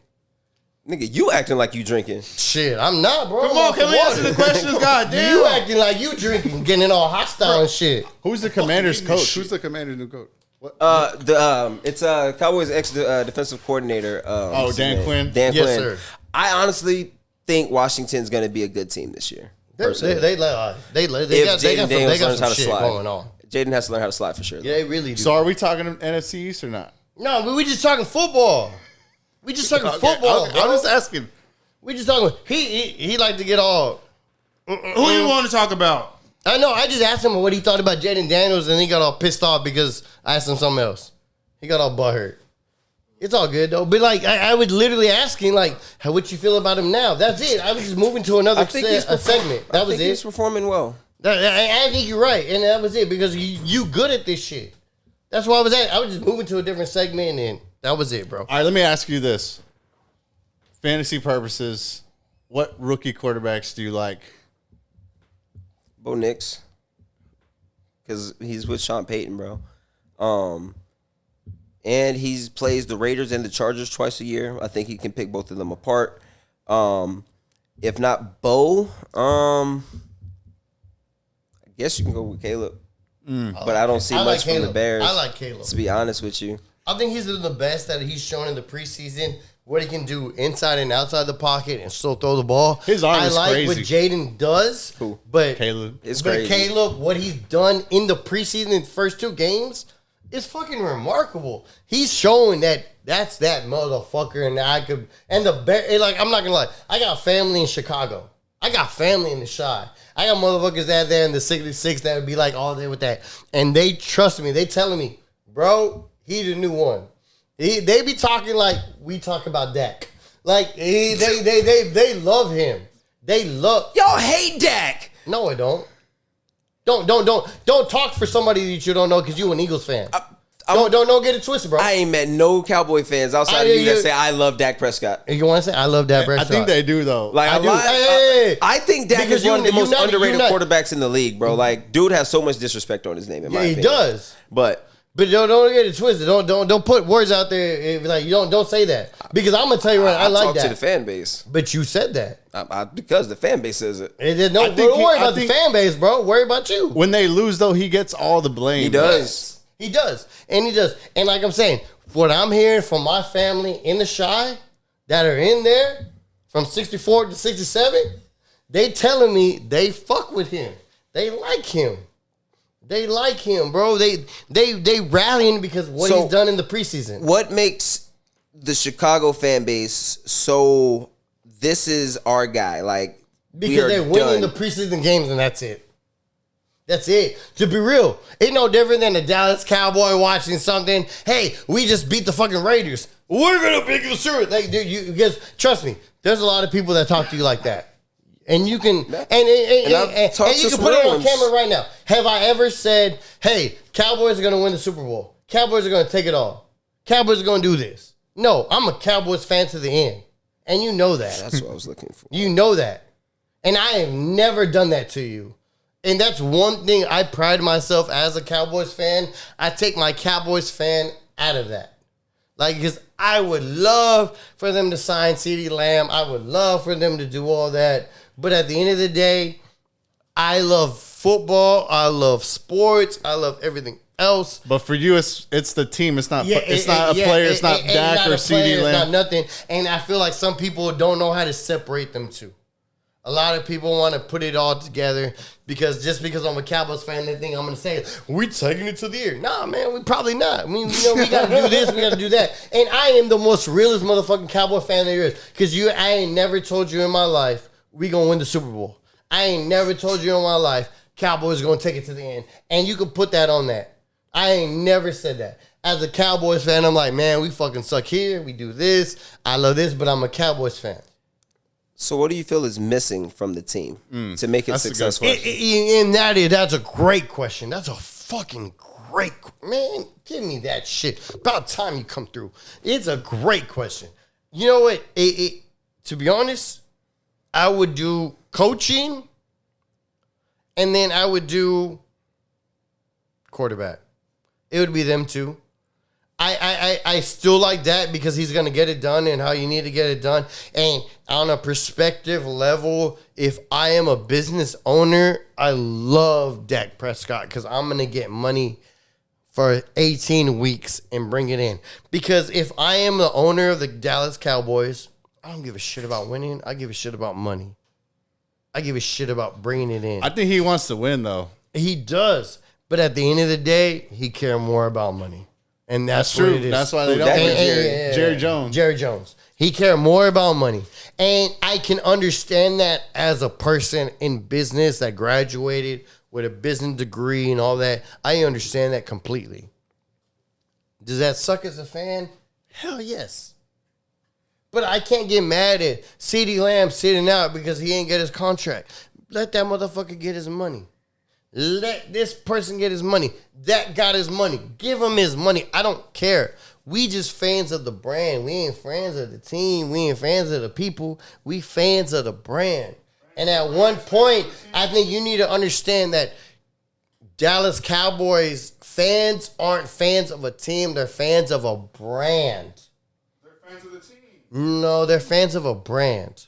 Nigga, you acting like you drinking. Shit, I'm not, bro. Come on, can we answer the questions? Goddamn. You acting like you drinking, getting all hostile and shit. Who's the Commander's coach? Who's the Commander's new coach? What? It's Cowboys ex defensive coordinator. Oh, Dan Quinn. Dan Yes, Quinn. sir. I honestly think Washington's going to be a good team this year. They got Learns how some to shit slide. going on. Jaden has to learn how to slide for sure. Yeah, they really do. So are we talking NFC East or not? No, but we just talking football. We just talking football, I'm bro. just asking. We just talking. He like to get all. Who you want to talk about? I know. I just asked him what he thought about Jaden Daniels, and he got all pissed off because I asked him something else. He got all butthurt. It's all good though. But like, I was literally asking like, how what you feel about him now? That's it. I was just moving to another segment. That was it. He's performing well. I think you're right, and that was it because you good at this shit. That's why I was at. I was just moving to a different segment, and that was it, bro. All right, let me ask you this. Fantasy purposes, what rookie quarterbacks do you like? Bo Nix. Because he's with Sean Payton, bro. And he plays the Raiders and the Chargers twice a year. I think he can pick both of them apart. If not Bo, I guess you can go with Caleb. But I don't see much from the Bears. I like Caleb. To be honest with you. I think he's the best that he's shown in the preseason. What he can do inside and outside the pocket and still throw the ball. His arm is I like crazy. what Jaden does. Who? But Caleb. It's but crazy. Caleb, what he's done in the preseason in the first two games is fucking remarkable. He's showing that's that motherfucker, and I could and the bear. Like I'm not gonna lie, I got family in Chicago. I got family in the Chi. I got motherfuckers out there in the 66 that would be like all day with that, and they trust me. They telling me, bro, he the new one. They be talking like we talk about Dak. Like they love him. They love. Y'all hate Dak. No, I don't. Don't talk for somebody that you don't know because you an Eagles fan. Don't get it twisted, bro. I ain't met no Cowboy fans outside of you that say I love Dak Prescott. You want to say I love Dak Prescott? I think they do though. Like I do. I think Dak Because is one of the most underrated not- quarterbacks in the league, bro. Like, dude has so much disrespect on his name. In my he opinion. does. But Don't get it twisted. Don't put words out there. Like you don't say that because I'm gonna tell you right. I like talk that. to the fan base But you said that. because the fan base says it. Don't worry about the fan base, bro. Worry about you. When they lose though, he gets all the blame. He does. He does. And he does. And like I'm saying, what I'm hearing from my family in the Chi that are in there from 64 to 67, they telling me they fuck with him. They like him. They like him, bro. They rallying because what he's done in the preseason. What makes the Chicago fan base so this is our guy? Like Because they're winning the preseason games and that's it. That's it. To be real, ain't no different than a Dallas Cowboy watching something. Hey, we just beat the fucking Raiders. We're gonna beat the Raiders. Like, dude, because trust me, there's a lot of people that talk to you like that, and you can and you can put it on camera right now. Have I ever said, "Hey, Cowboys are gonna win the Super Bowl. Cowboys are gonna take it all. Cowboys are gonna do this"? No, I'm a Cowboys fan to the end, and you know that. That's what I was looking for. You know that, and I have never done that to you. And that's one thing I pride myself as a Cowboys fan. I take my Cowboys fan out of that. Like, because I would love for them to sign CeeDee Lamb. I would love for them to do all that. But at the end of the day, I love football. I love sports. I love everything else. But for you, it's the team. It's not. It's not a player. It's not Dak or CeeDee Lamb. It's not nothing. And I feel like some people don't know how to separate them two. A lot of people want to put it all together because just because I'm a Cowboys fan, they think I'm going to say, we're taking it to the air. Nah, man, we probably not. I mean, we got to do this, we got to do that. And I am the most realest motherfucking Cowboy fan there is because I ain't never told you in my life we going to win the Super Bowl. I ain't never told you in my life Cowboys going to take it to the end. And you can put that on that. I ain't never said that. As a Cowboys fan, I'm like, man, we fucking suck here. We do this. I love this, but I'm a Cowboys fan. So what do you feel is missing from the team to make it successful? That's a great question. That's a fucking great, man, give me that shit. About time you come through. It's a great question. You know what? To be honest, I would do coaching and then I would do quarterback. It would be them two. I still like that because he's going to get it done and how you need to get it done. And on a perspective level, if I am a business owner, I love Dak Prescott because I'm going to get money for 18 weeks and bring it in. Because if I am the owner of the Dallas Cowboys, I don't give a shit about winning. I give a shit about money. I give a shit about bringing it in. I think he wants to win, though. He does. But at the end of the day, he cares more about money. And that's true. What it is. That's why they don't win. Jerry Jones. Jerry Jones. He cared more about money. And I can understand that as a person in business that graduated with a business degree and all that. I understand that completely. Does that suck as a fan? Hell yes. But I can't get mad at Ceedee Lamb sitting out because he ain't get his contract. Let that motherfucker get his money. Let this person get his money. That got his money. Give him his money. I don't care. We just fans of the brand. We ain't fans of the team. We ain't fans of the people. We fans of the brand. And at one point, I think you need to understand that Dallas Cowboys fans aren't fans of a team. They're fans of a brand. They're fans of the team. No, they're fans of a brand.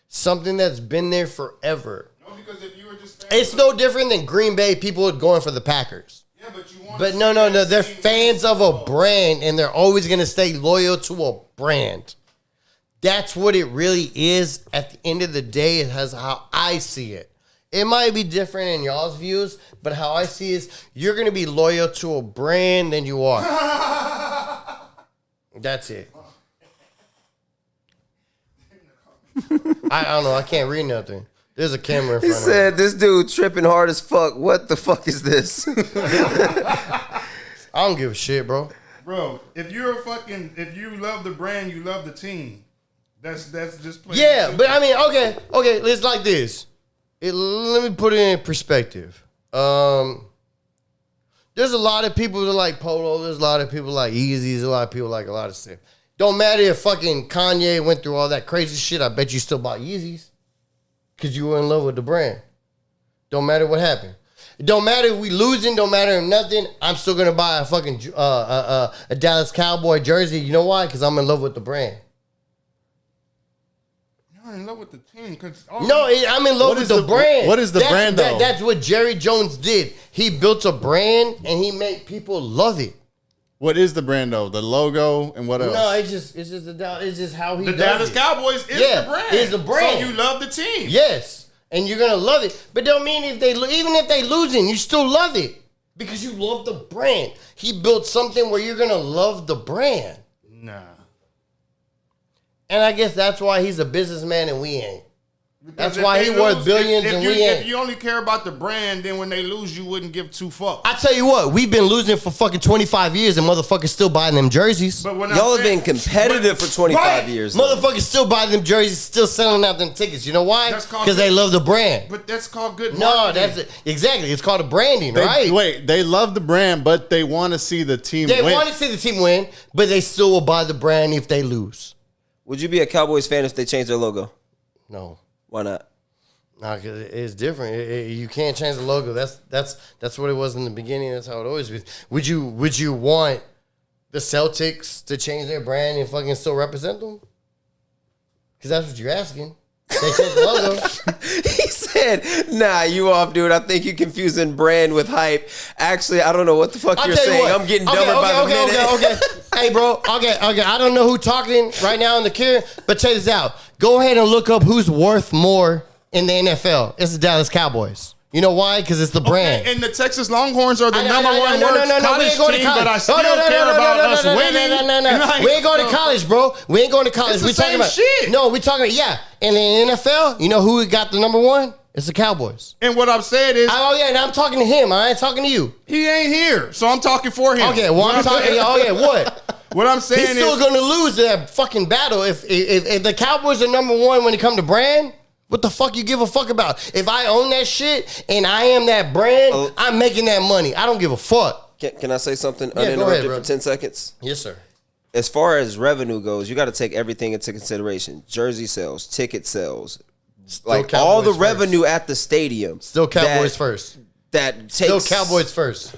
Something that's been there forever. No, because if you were just fans It's no different than Green Bay people going for the Packers. Yeah, but you want. But no. They're fans of a brand, and they're always going to stay loyal to a brand. That's what it really is. At the end of the day, it has how I see it. It might be different in y'all's views, but how I see it is you're going to be loyal to a brand than you are. That's it. I don't know. I can't read nothing. There's a camera in front of me. He said, this dude tripping hard as fuck. What the fuck is this? I don't give a shit, bro. Bro, if you love the brand, you love the team. That's just plain. Yeah, but I mean, okay, it's like this. Let me put it in perspective. There's a lot of people that like Polo. There's a lot of people like Yeezys. There's a lot of people like a lot of stuff. Don't matter if fucking Kanye went through all that crazy shit. I bet you still bought Yeezys because you were in love with the brand. Don't matter what happened. It don't matter if we losing. Don't matter if nothing. I'm still gonna buy a fucking a Dallas Cowboy jersey. You know why? Because I'm in love with the brand. You're in love with the team. I'm in love with the brand. What is the brand, though? That's what Jerry Jones did. He built a brand and he made people love it. What is the brand, though? The logo and what else? No, it's just how he the does Dallas it. Cowboys is Yeah, the brand. it's the brand. So you love the team. Yes, and you're gonna love it. But don't mean even if they losing, you still love it because you love the brand. He built something where you're gonna love the brand. Nah. And I guess that's why he's a businessman and we ain't. Because That's why he worth billions and we ain't. If you only care about the brand, then when they lose, you wouldn't give two fucks. I tell you what, we've been losing for fucking 25 years and motherfuckers still buying them jerseys. But when Y'all have been competitive for 25 years. though. Motherfuckers still buying them jerseys, still selling out them tickets. You know why? That's called Because they good- love the brand. But that's called good No, marketing. that's it. Exactly. It's called a branding, right? Wait, they love the brand, but they want to see the team They win. want to see the team win, but they still will buy the brand if they lose. Would you be a Cowboys fan if they changed their logo? No. Why not? No, because it's different. You can't change the logo. That's what it was in the beginning. That's how it always was. Would you want the Celtics to change their brand and fucking still represent them? Because that's what you're asking. They changed the logo. He said, nah, you off, dude. I think you're confusing brand with hype. Actually, I don't know what the fuck you're saying. I'm getting dumber by the minute. Okay. Hey, bro. Okay. I don't know who's talking right now in the queue, but check this out. Go ahead and look up who's worth more in the NFL. It's the Dallas Cowboys. You know why? Because it's the brand. Okay, and the Texas Longhorns are the number one college team, but I still care about us winning. No. We ain't going to college, bro. We ain't going to college. It's the We talking same about shit. No, we talking about in the NFL. You know who got the number one? It's the Cowboys. And what I'm saying is, Now I'm talking to him. I ain't talking to you. he ain't here, so I'm talking for him. Okay, well I'm talking. What? What I'm saying He's is, still going to lose that fucking battle if the Cowboys are number one when it comes to brand. What the fuck you give a fuck about? If I own that shit and I am that brand, I'm making that money. I don't give a fuck. Can I say something Yeah, go uninterrupted ahead, for 10 seconds? Yes, sir. As far as revenue goes, you got to take everything into consideration. Jersey sales, ticket sales, like Cowboys all the first. revenue at the stadium. Still Cowboys first. That takes Still Cowboys first.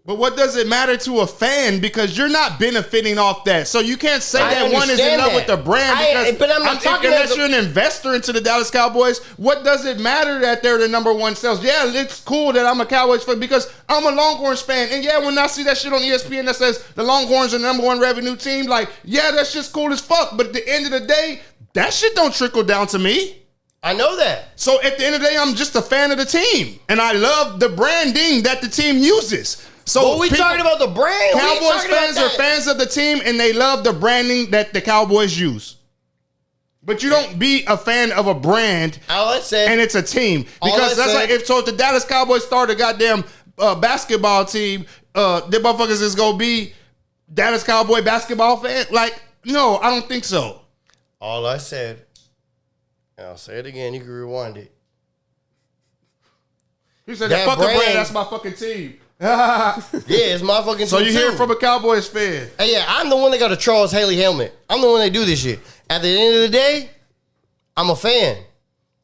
but what does it matter to a fan? Because you're not benefiting off that. So you can't say I that one is in understand love that. with the brand. Because but I'm not talking unless as you're an investor into the Dallas Cowboys. What does it matter that they're the number one sales? Yeah, it's cool that I'm a Cowboys fan because I'm a Longhorns fan. And yeah, when I see that shit on ESPN that says the Longhorns are the number one revenue team, like, yeah, that shit's cool as fuck. But at the end of the day, that shit don't trickle down to me. I know that. So at the end of the day, I'm just a fan of the team. And I love the branding that the team uses. So But we talking about the brand. We ain't Cowboys talking about fans are that. fans of the team, and they love the branding that the Cowboys use. But you don't be a fan of a brand, All I said. and it's a team. All Because I that's said- like if the Dallas Cowboys start a goddamn basketball team, the motherfuckers is gonna be Dallas Cowboy basketball fan. Like, no, I don't think so. All I said. And I'll say it again. You can rewind it. He said, That "Fuck a brand, brand- that's my fucking team." Yeah, it's my fucking. So team you hear too. it from a Cowboys fan. Hey, yeah, I'm the one that got a Charles Haley helmet. I'm the one that do this shit. At the end of the day, I'm a fan.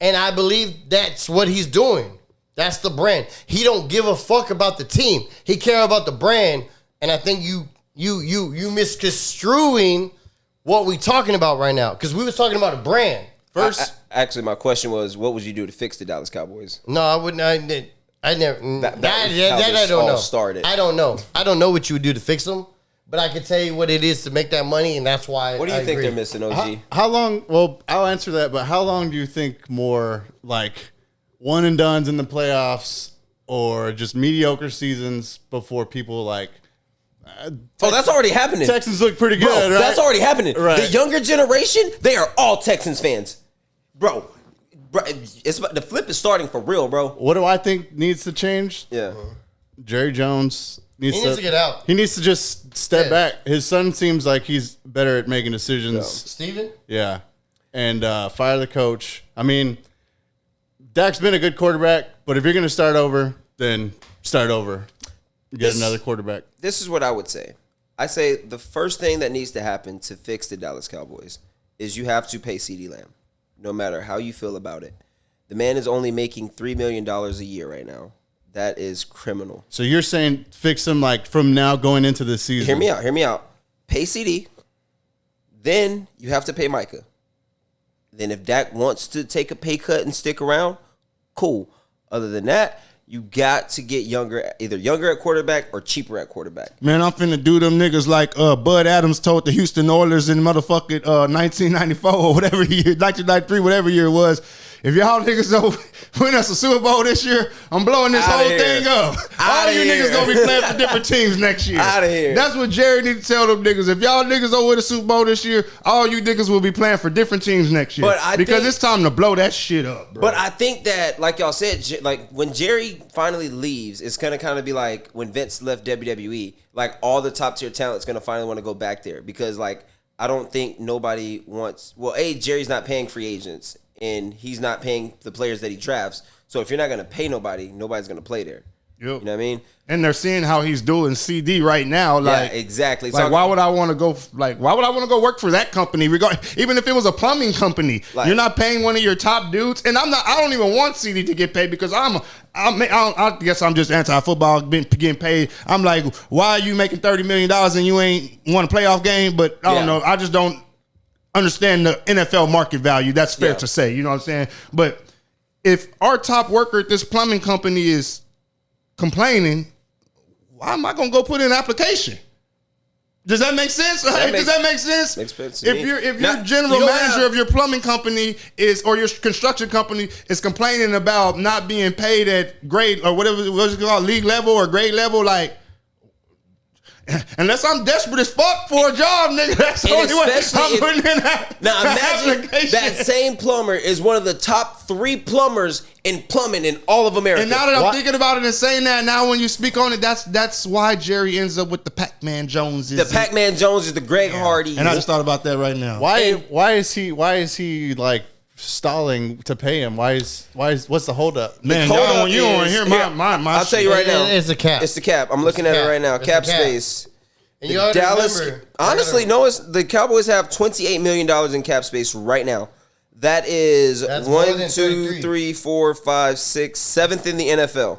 And I believe that's what he's doing. That's the brand. He don't give a fuck about the team. He care about the brand. And I think you misconstruing what we talking about right now. Because we was talking about a brand. First, Actually, my question was, what would you do to fix the Dallas Cowboys? no, I wouldn't. I never. That That was how I this don't all know. started. I don't know. I don't know what you would do to fix them, but I can tell you what it is to make that money, and that's why. What do you I think agree. they're missing, OG? How long? Well, I'll answer that. But how long do you think more like one and dones in the playoffs, or just mediocre seasons before people like? Oh, that's already happening. Texans look pretty Bro, good, right? that's already happening. Right. The younger generation, they are all Texans fans. Bro, it's the flip is starting for real, bro. What do I think needs to change? Yeah. Jerry Jones needs He needs to get out. He needs to just step Yeah. back. His son seems like he's better at making decisions. Steven? Yeah. And fire the coach. I mean, Dak's been a good quarterback, but if you're going to start over, then start over. Get another quarterback. This is what I would say. I say the first thing that needs to happen to fix the Dallas Cowboys is you have to pay Ceedee Lamb, no matter how you feel about it. The man is only making $3 million a year right now. That is criminal. So you're saying fix him like from now going into the season. Hear me out. Pay CD. Then you have to pay Micah. Then if Dak wants to take a pay cut and stick around, cool. Other than that, you got to get either younger at quarterback or cheaper at quarterback. Man, I'm finna do them niggas like Bud Adams told the Houston Oilers in motherfucking 1994 or whatever year, 1993, whatever year it was. If y'all niggas don't win us a Super Bowl this year, I'm blowing this Outta whole here. thing up. All Outta you here. niggas gonna be playing for different teams next year. Outta here. That's what Jerry need to tell them niggas. If y'all niggas don't win a Super Bowl this year, all you niggas will be playing for different teams next year. But I because think- it's time to blow that shit up, bro. But I think that, like y'all said, like when Jerry finally leaves, it's gonna kind of be like when Vince left WWE. Like all the top tier talent's gonna finally want to go back there because, like, I don't think nobody wants. Well, Jerry's not paying free agents and he's not paying the players that he drafts. So if you're not gonna pay nobody, nobody's gonna play there. Yep. You know what I mean? And they're seeing how he's doing Ceedee right now. Like, yeah, exactly. Like, why would I want to go? Like, why would I want to go work for that company? Even if it was a plumbing company, Like- you're not paying one of your top dudes. And I don't even want CD to get paid because I guess I'm just anti-football getting paid. I'm like, why are you making $30 million and you ain't won a playoff game? But I don't know. I just don't understand the NFL market value. That's fair to say. You know what I'm saying? But if our top worker at this plumbing company is complaining, why am I gonna go put in an application? Does that make sense? Does that make sense? Makes sense to me. If your general manager of your plumbing company or your construction company is complaining about not being paid at grade or what's it called, league level or grade level, like, unless I'm desperate as fuck for a job, nigga, that's the only way I'm putting in that. Now imagine that same plumber is one of the top 3 plumbers in plumbing in all of America. And now that I'm thinking about it and saying that, now when you speak on it, that's why Jerry ends up with the Pac-Man Jones. The Pac-Man Jones is the Greg Hardy. And I just thought about that right now. Why is he like stalling to pay him? What's the holdup? Man, you don't want to hear my I'll tell you right now. It's the cap. It's the cap. I'm looking at it right now. Cap space. And you Dallas. Honestly, the Cowboys have $28 million in cap space right now. That's 1, 2, 3, 4, 5, 6, 7th in the NFL.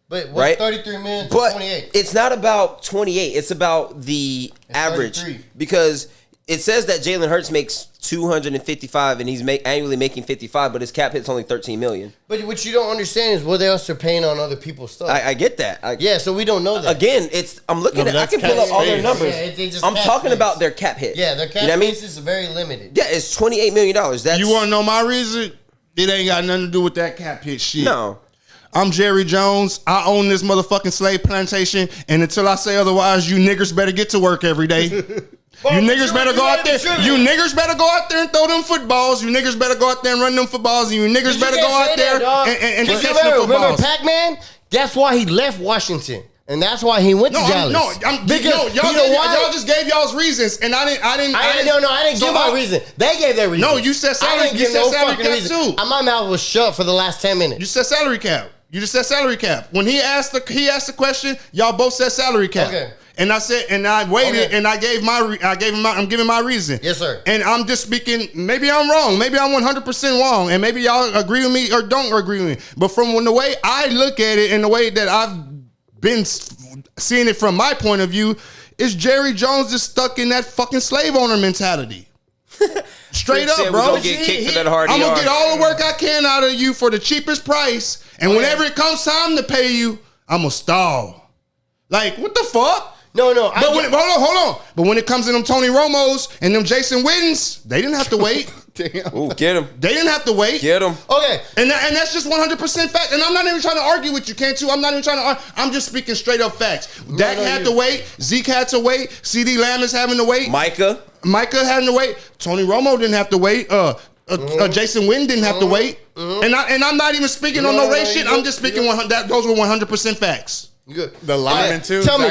But what's right? 33 million to but 28? It's not about 28. It's about the average. 33. Because it says that Jalen Hurts makes 255 and he's annually making 55, but his cap hit's only 13 million. But what you don't understand is what else they're paying on other people's stuff. I get that. Yeah, so we don't know that. Again, I'm looking at. I can pull up all their numbers. Yeah, I'm talking about their cap hit. Yeah, their cap space is very limited. Yeah, it's $28 million. That's, you want to know my reason? It ain't got nothing to do with that cap hit shit. No. I'm Jerry Jones. I own this motherfucking slave plantation, and until I say otherwise, you niggers better get to work every day. You niggas better go out there. You niggas better go out there and throw them footballs. You niggas better go out there and run them footballs. And you niggas better go out there and catch them footballs. Remember Pac-Man? That's why he left Washington. And that's why he went to Dallas. Y'all just gave y'all's reasons, and I didn't give my reason. They gave their reason. No, you said salary. You said salary cap too. My mouth was shut for the last 10 minutes. You said salary cap. You just said salary cap. When he asked the question, y'all both said salary cap. Okay. And I said, and I waited, and I'm giving my reason. Yes, sir. And I'm just speaking. Maybe I'm wrong. Maybe I'm 100% wrong, and maybe y'all agree with me or don't agree with me. But from the way I look at it, and the way that I've been seeing it from my point of view, is Jerry Jones just stuck in that fucking slave owner mentality. Straight up, bro. I'm gonna get all the work I can out of you for the cheapest price, and whenever it comes time to pay you, I'm gonna stall. Like, what the fuck? No. Hold on. But when it comes to them Tony Romos and them Jason Wittens, they didn't have to wait. Damn. Ooh, get him. They didn't have to wait. Get him. Okay. And that's just 100% fact. And I'm not even trying to argue with you, can't you? I'm not even trying to argue. I'm just speaking straight up facts. Dak had to wait. Zeke had to wait. Ceedee Lamb is having to wait. Micah having to wait. Tony Romo didn't have to wait. Jason Witten didn't have to wait. And I'm not even speaking on no race shit. I'm just speaking those were 100% facts. Good. The lineman too. Tell me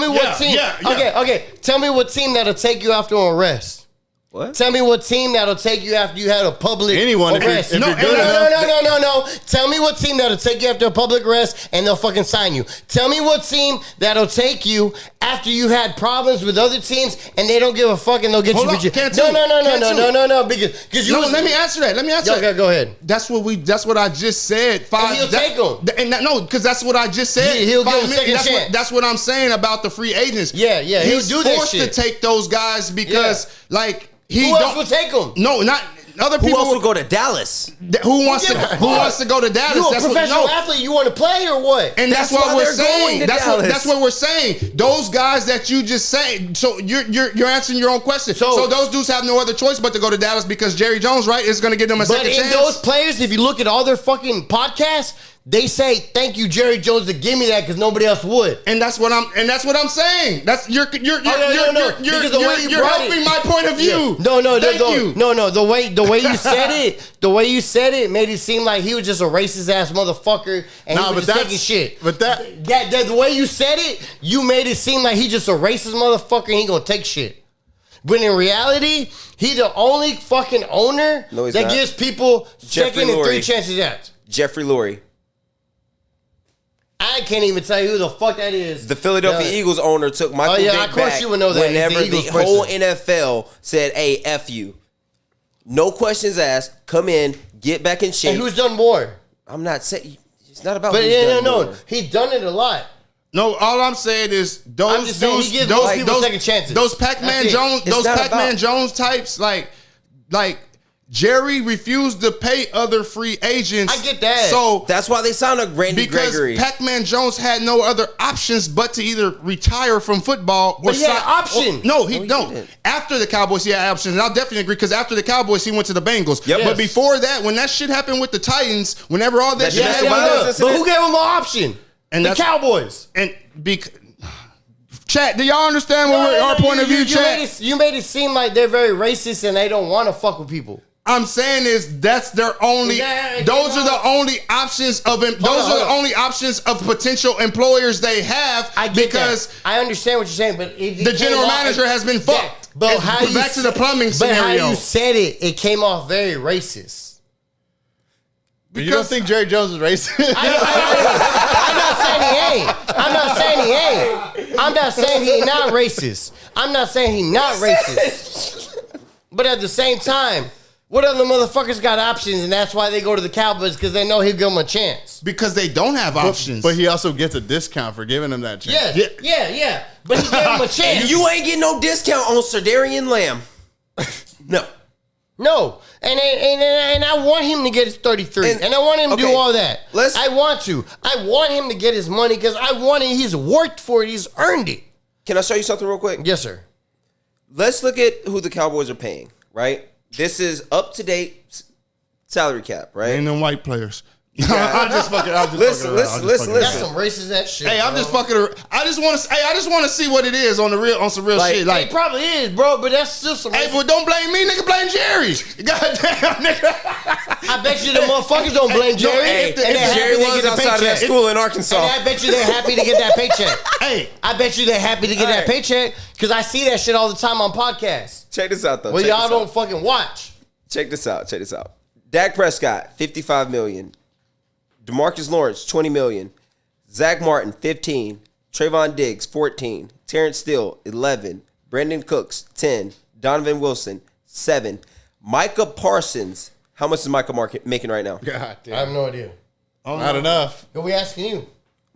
what team. Yeah. Okay. Tell me what team that'll take you after an arrest. What? Tell me what team that'll take you after you had a public arrest. If you're good enough. No. Tell me what team that'll take you after a public arrest and they'll fucking sign you. Tell me what team that'll take you after you had problems with other teams and they don't give a fuck and they'll get you for No. Because you. Let me answer that. Okay, go ahead. That's what I just said. And he'll take them. Because that's what I just said. He'll give him a second chance. That's what I'm saying about the free agents. Yeah. He's he'll do that forced shit. to take those guys because Who else would take them? No, not other people. Who else would go to Dallas? Who wants to go to Dallas? You a professional athlete? You want to play or what? And that's what we're saying. That's what we're saying. Those guys that you just say. So you're answering your own question. So those dudes have no other choice but to go to Dallas because Jerry Jones, right, is going to give them a second chance. But in those players, if you look at all their fucking podcasts, they say, "Thank you, Jerry Jones, to give me that because nobody else would." And that's what I'm saying. That's you're helping my point of view. No. The way you said it made it seem like he was just a racist ass motherfucker and he was just taking shit. But the way you said it, you made it seem like he just a racist motherfucker and he gonna take shit. But in reality, he the only fucking owner that gives people second and third chances at. Jeffrey Lurie. I can't even tell you who the fuck that is. The Philadelphia Eagles owner took Michael Vick back. Of course you would know that. Whenever the whole NFL said, "Hey, F you." No questions asked. Come in, get back in shape. And who's done more? I'm not saying it's not about. But no, he's done it a lot. No, all I'm saying is those dudes, he gives those people second chances. Those Pac-Man Jones, Jones types, like Jerry refused to pay other free agents. I get that. So That's why they signed a Randy because Gregory. Pac-Man Jones had no other options but to either retire from football or But he had an option. No, he he don't. didn't. After the Cowboys, he had options, and I'll definitely agree because after the Cowboys, he went to the Bengals. Yep. But Yes. before that, when that shit happened with the Titans, whenever all that shit domestic happened, violence But who gave him an option? And the that's- Cowboys. and chat, do y'all understand our point of view, chat? You made it seem like they're very racist and they don't want to fuck with people. I'm saying is that's their only. Those are the only options of those are the only options of potential employers they have. I get because that. I understand what you're saying, but the general manager has been fucked. But It's how you back to the plumbing But how scenario. you said it came off very racist. You don't think Jerry Jones is racist? I'm not saying he ain't. I'm not saying he ain't. I'm not saying he not racist. I'm not saying he not racist. But at the same time, what other motherfuckers got options, and that's why they go to the Cowboys because they know he'll give them a chance. Because they don't have options. But he also gets a discount for giving him that chance. Yeah. But he gave him a chance. You ain't getting no discount on Ceedee Lamb. No. No, and I want him to get his 33, and I want him to do okay, all that. I want him to get his money because I want it. He's worked for it. He's earned it. Can I show you something real quick? Yes, sir. Let's look at who the Cowboys are paying, right? This is up-to-date salary cap, right? Ain't them white players. Yeah. I'll just fucking. Listen. That's some racist ass shit. Hey, I'm bro. just fucking. I just want to see what it is on some real Like, shit. It Like, probably is, bro, but that's still some. hey, but don't blame me, nigga. Blame Jerry. Goddamn, nigga. I bet you the motherfuckers don't blame Jerry. Hey, and they're if happy Jerry they was get a outside of that paycheck. school in Arkansas. And I bet you they're happy to get that paycheck. Hey, I bet you they're happy to get that Alright. paycheck because I see that shit all the time on podcasts. Check this out, though. Well, Check y'all this don't out. fucking watch. Check this out. Dak Prescott, $55 million. DeMarcus Lawrence, $20 million. Zach Martin, 15. Trayvon Diggs, 14. Terrence Steele, 11. Brandon Cooks, 10. Donovan Wilson, 7. Micah Parsons, how much is Micah making right now? God I damn. have no idea. Not enough. Are we asking you?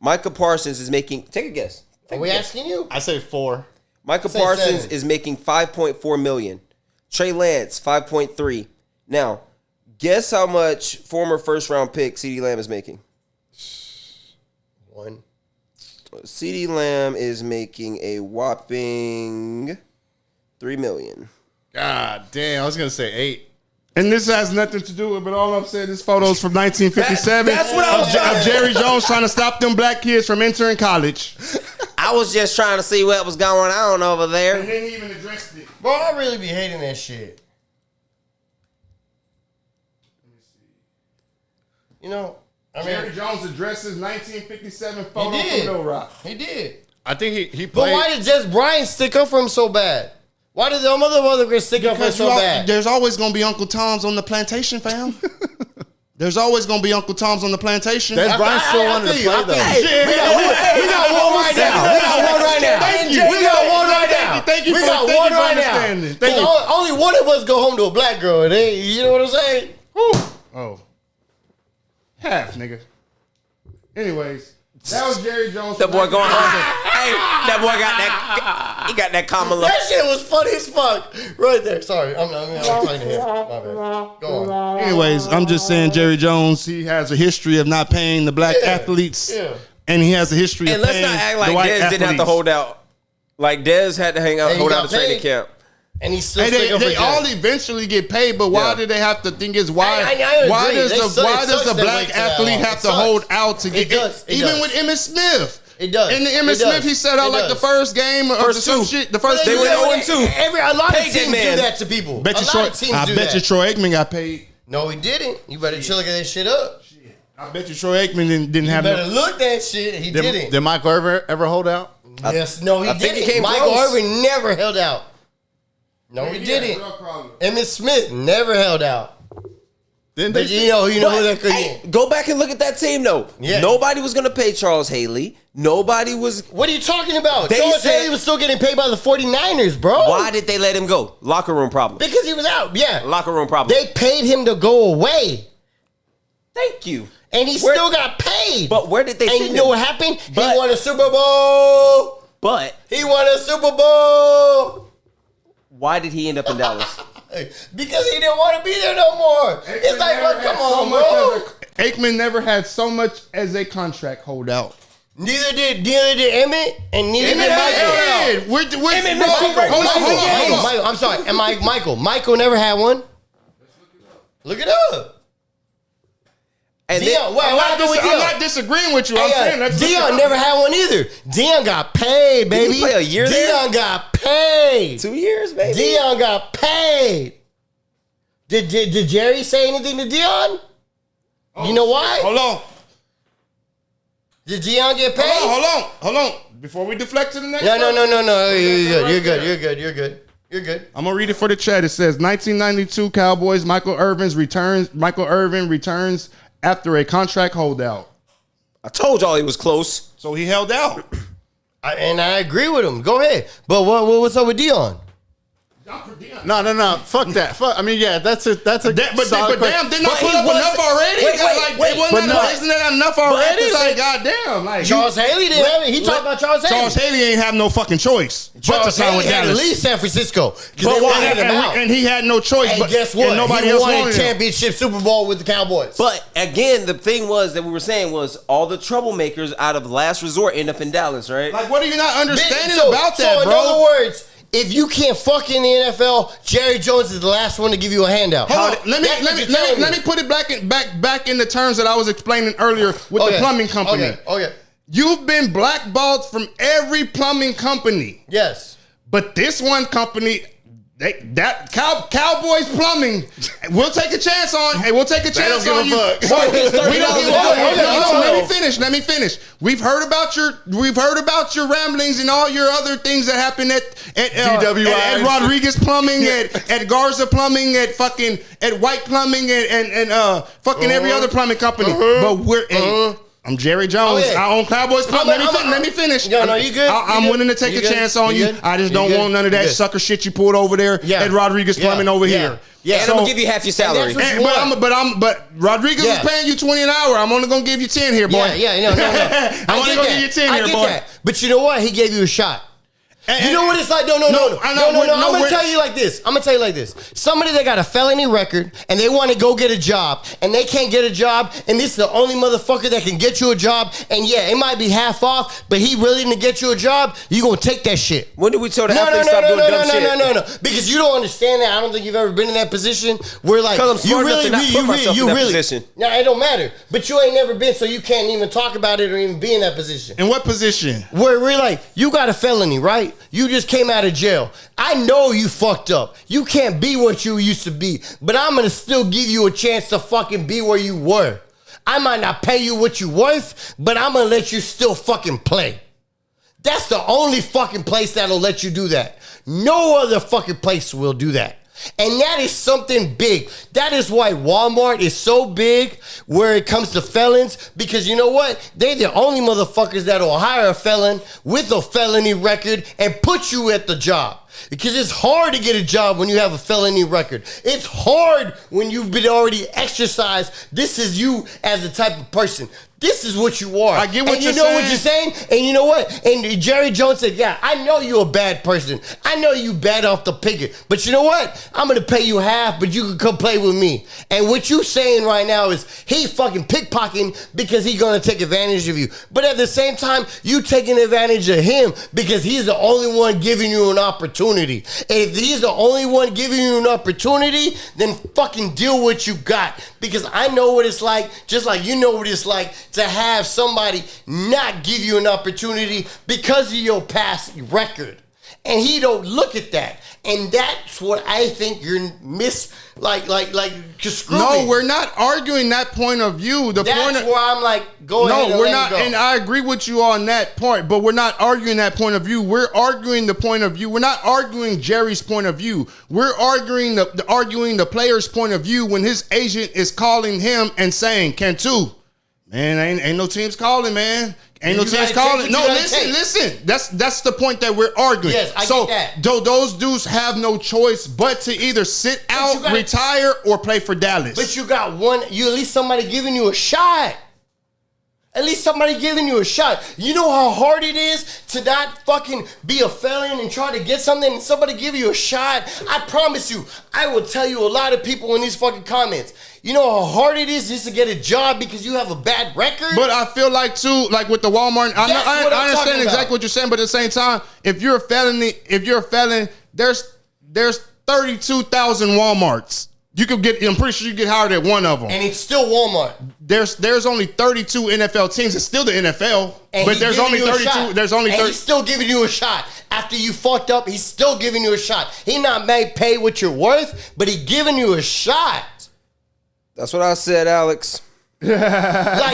Micah Parsons is making, take a guess. Are we asking you? I say 4. Micah Say Parsons 7. is making $5.4 million. Trey Lance, 5.3. Now, guess how much former first-round pick Ceedee Lamb is making? 1. Ceedee Lamb is making a whopping $3 million. God damn. I was going to say 8. and this has nothing to do with it, but all I'm saying is photos from 1957 That's what I was trying of to- Jerry Jones trying to stop them black kids from entering college. I was just trying to see what was going on over there. And then he even addressed it. Bro, I really be hating that shit. You know, I Jerry mean, Jones addresses 1957 he photo from did. Little Rock. He did. I think he But played. why did Jess Bryant stick up for him so bad? Why did the other girls stick up for him Because so bad? there's always going to be Uncle Tom's on the plantation, fam. There's always going to be Uncle Tom's on the plantation. That's Brian still I wanted to feel you, play I though. feel you. We got one right now. We got one right now. Thank you. We got one right now. Thank you We for got thank one you for right now. understanding. Thank you. Only one of us go home to a black girl. It ain't, you know what I'm saying? Oh. Half, nigga. Anyways, that was Jerry Jones. That boy going hey, that boy got that. He got that Kamala. That shit was funny as fuck. Right there. Sorry. I'm talking to him. My bad. Go on. Anyways, I'm just saying Jerry Jones, he has a history of not paying the black athletes. Yeah. And he has a history And of let's paying not act the like white Dez didn't have to athletes. hold out. Like Dez had to Hey, hold he out got the training paid. camp. And he's still Hey, sticking they for all Jess. eventually get paid, but why Yeah. do they have to? Thing is, why I why agree. does It why does sucks the they black wait till that athlete long. have It to sucks. hold out to It get does. It even does. with Emmitt Smith? It does. In the It Emmitt Smith, does. he set out It like the does. first game or First some two. shit. The first They two. went Yeah, 0-2. A lot of Paid that teams man. do that to people. Bet a you lot Troy, of teams I do bet that. you Troy Aikman got paid. No, he didn't. You better chill, look at that shit up. I bet you Troy Aikman didn't You have better no. look that shit. He didn't. Did Michael ever hold out? Yes, no, he I think didn't. he came Michael close. Irvin never held out. No, he didn't. Emmitt Smith never held out. Didn't they? But you know who that could Hey, go back and look at that team though. Yeah. Nobody was gonna pay Charles Haley. Nobody was. What are you talking about? They George said- Haley was still getting paid by the 49ers, bro. Why did they let him go? Locker room problem. Because he was out. Yeah. Locker room problem. They paid him to go away. Thank you. And he Where- still got paid. But where did they And send you know him? what happened? But- He won a Super Bowl. But He won a Super Bowl. why did he end up in Dallas? Because he didn't want to be there no more. It's like, well, come on, bro. Aikman never had so much as a contract holdout. Neither did Emmett, and neither did Michael. Michael. I'm sorry. And Michael. Michael never had one. Look it up. And Dion, I'm not disagreeing with you. I'm saying that's Dion never had one either. Dion got paid, baby. Did he play a year there? Dion got paid. 2 years, baby. Dion got paid. Did Jerry say anything to Dion? You know why? Hold on. Did Dion get paid? Hold on. Before we deflect to the next No. You're good. I'm gonna read it for the chat. It says 1992 Cowboys. Michael Irvin returns after a contract holdout. I told y'all he was close. So he held out. And I agree with him. Go ahead. But what's up with Dion? No. Fuck that. I mean, yeah, that's a But solid damn, didn't I But put he up was- enough already? Isn't that enough already? the Like, same- goddamn. Like, Charles Haley didn't have it. He talked about Charles Haley. Charles Haley ain't have no fucking choice but to Charles sign with Haley had to Dallas. leave San Francisco. But why? And he had no choice. And But guess what? And nobody he else won a wanted him. championship Super Bowl with the Cowboys. But again, the thing was that we were saying was all the troublemakers out of last resort end up in Dallas, right? Like, what are you not understanding So- about that, so in bro? other words, if you can't fuck in the NFL, Jerry Jones is the last one to give you a handout. Hold on. Let me put it back in the terms that I was explaining earlier with the plumbing company. Okay. You've been blackballed from every plumbing company, Yes. but this one company, Cowboys Plumbing, we'll take a chance on. Hey, we'll take a chance don't on give you. a fuck. We don't give a fuck. Okay. Let me finish. We've heard about your ramblings and all your other things that happened at Rodriguez Plumbing, at Garza Plumbing, at White Plumbing, and fucking every other plumbing company. But I'm Jerry Jones. Oh, yeah. I own Cowboys Plumbing. Let me finish. No, you good. I'm willing to take a chance on you. I just don't want none of that sucker shit you pulled over there at Rodriguez Plumbing over here. Yeah. And I'm gonna give you half your salary. But Rodriguez is paying you $20 an hour. I'm only gonna give you 10 here, boy. No. I'm only gonna give you 10 here, boy. That. But you know what? He gave you a shot. You know what it's like? No. I'm gonna tell you like this. Somebody that got a felony record and they want to go get a job and they can't get a job, and this is the only motherfucker that can get you a job. And yeah, it might be half off, but he really didn't get you a job. You gonna take that shit? When did we tell the athletes stop doing dumb shit? No. Because you don't understand that. I don't think you've ever been in that position where like I'm smart enough to not put myself in that position. No, it don't matter. But you ain't never been, so you can't even talk about it or even be in that position. In what position? Where we're like, you got a felony, right? You just came out of jail. I know you fucked up. You can't be what you used to be, but I'm gonna still give you a chance to fucking be where you were. I might not pay you what you worth, but I'm gonna let you still fucking play. That's the only fucking place that'll let you do that. No other fucking place will do that. And that is something big. That is why Walmart is so big where it comes to felons, because you know what? They're the only motherfuckers that'll hire a felon with a felony record and put you at the job. Because it's hard to get a job when you have a felony record. It's hard when you've been already exercised. This is you as the type of person. This is what you are. I get what you're saying. And you know what you're saying? And you know what? And Jerry Jones said, yeah, I know you're a bad person. I know you bad off the picket. But you know what? I'm going to pay you half, but you can come play with me. And what you saying right now is he fucking pickpocketing because he's going to take advantage of you. But at the same time, you taking advantage of him because he's the only one giving you an opportunity. And if he's the only one giving you an opportunity, then fucking deal with what you got. Because I know what it's like, just like you know what it's like to have somebody not give you an opportunity because of your past record. And he don't look at that. And that's what I think you're No, we're not arguing that point of view. That's where I'm like, go ahead. No, we're not, and I agree with you on that point, but we're not arguing that point of view. We're arguing the point of view. We're not arguing Jerry's point of view. We're arguing the player's point of view when his agent is calling him and saying, Cantu, man, ain't no teams calling, man. Ain't no teams calling. No, listen. That's the point that we're arguing. Yes, I get that. Those dudes have no choice but to either sit out, retire, or play for Dallas. But you got one. You at least somebody giving you a shot. At least somebody giving you a shot. You know how hard it is to not fucking be a felon and try to get something and somebody give you a shot? I promise you, I will tell you a lot of people in these fucking comments. You know how hard it is just to get a job because you have a bad record? But I feel like too, like with the Walmart, I That's what I'm understand talking exactly about. what you're saying, but at the same time, if you're a felon, there's 32,000 Walmarts. You could get. I'm pretty sure you get hired at one of them. And it's still Walmart. There's only 32 NFL teams. It's still the NFL, And but he's there's giving only you a 32. shot. There's only and 30. he's still giving you a shot. After you fucked up, he's still giving you a shot. He not made pay what you're worth, but he giving you a shot. That's what I said, Alex. Like,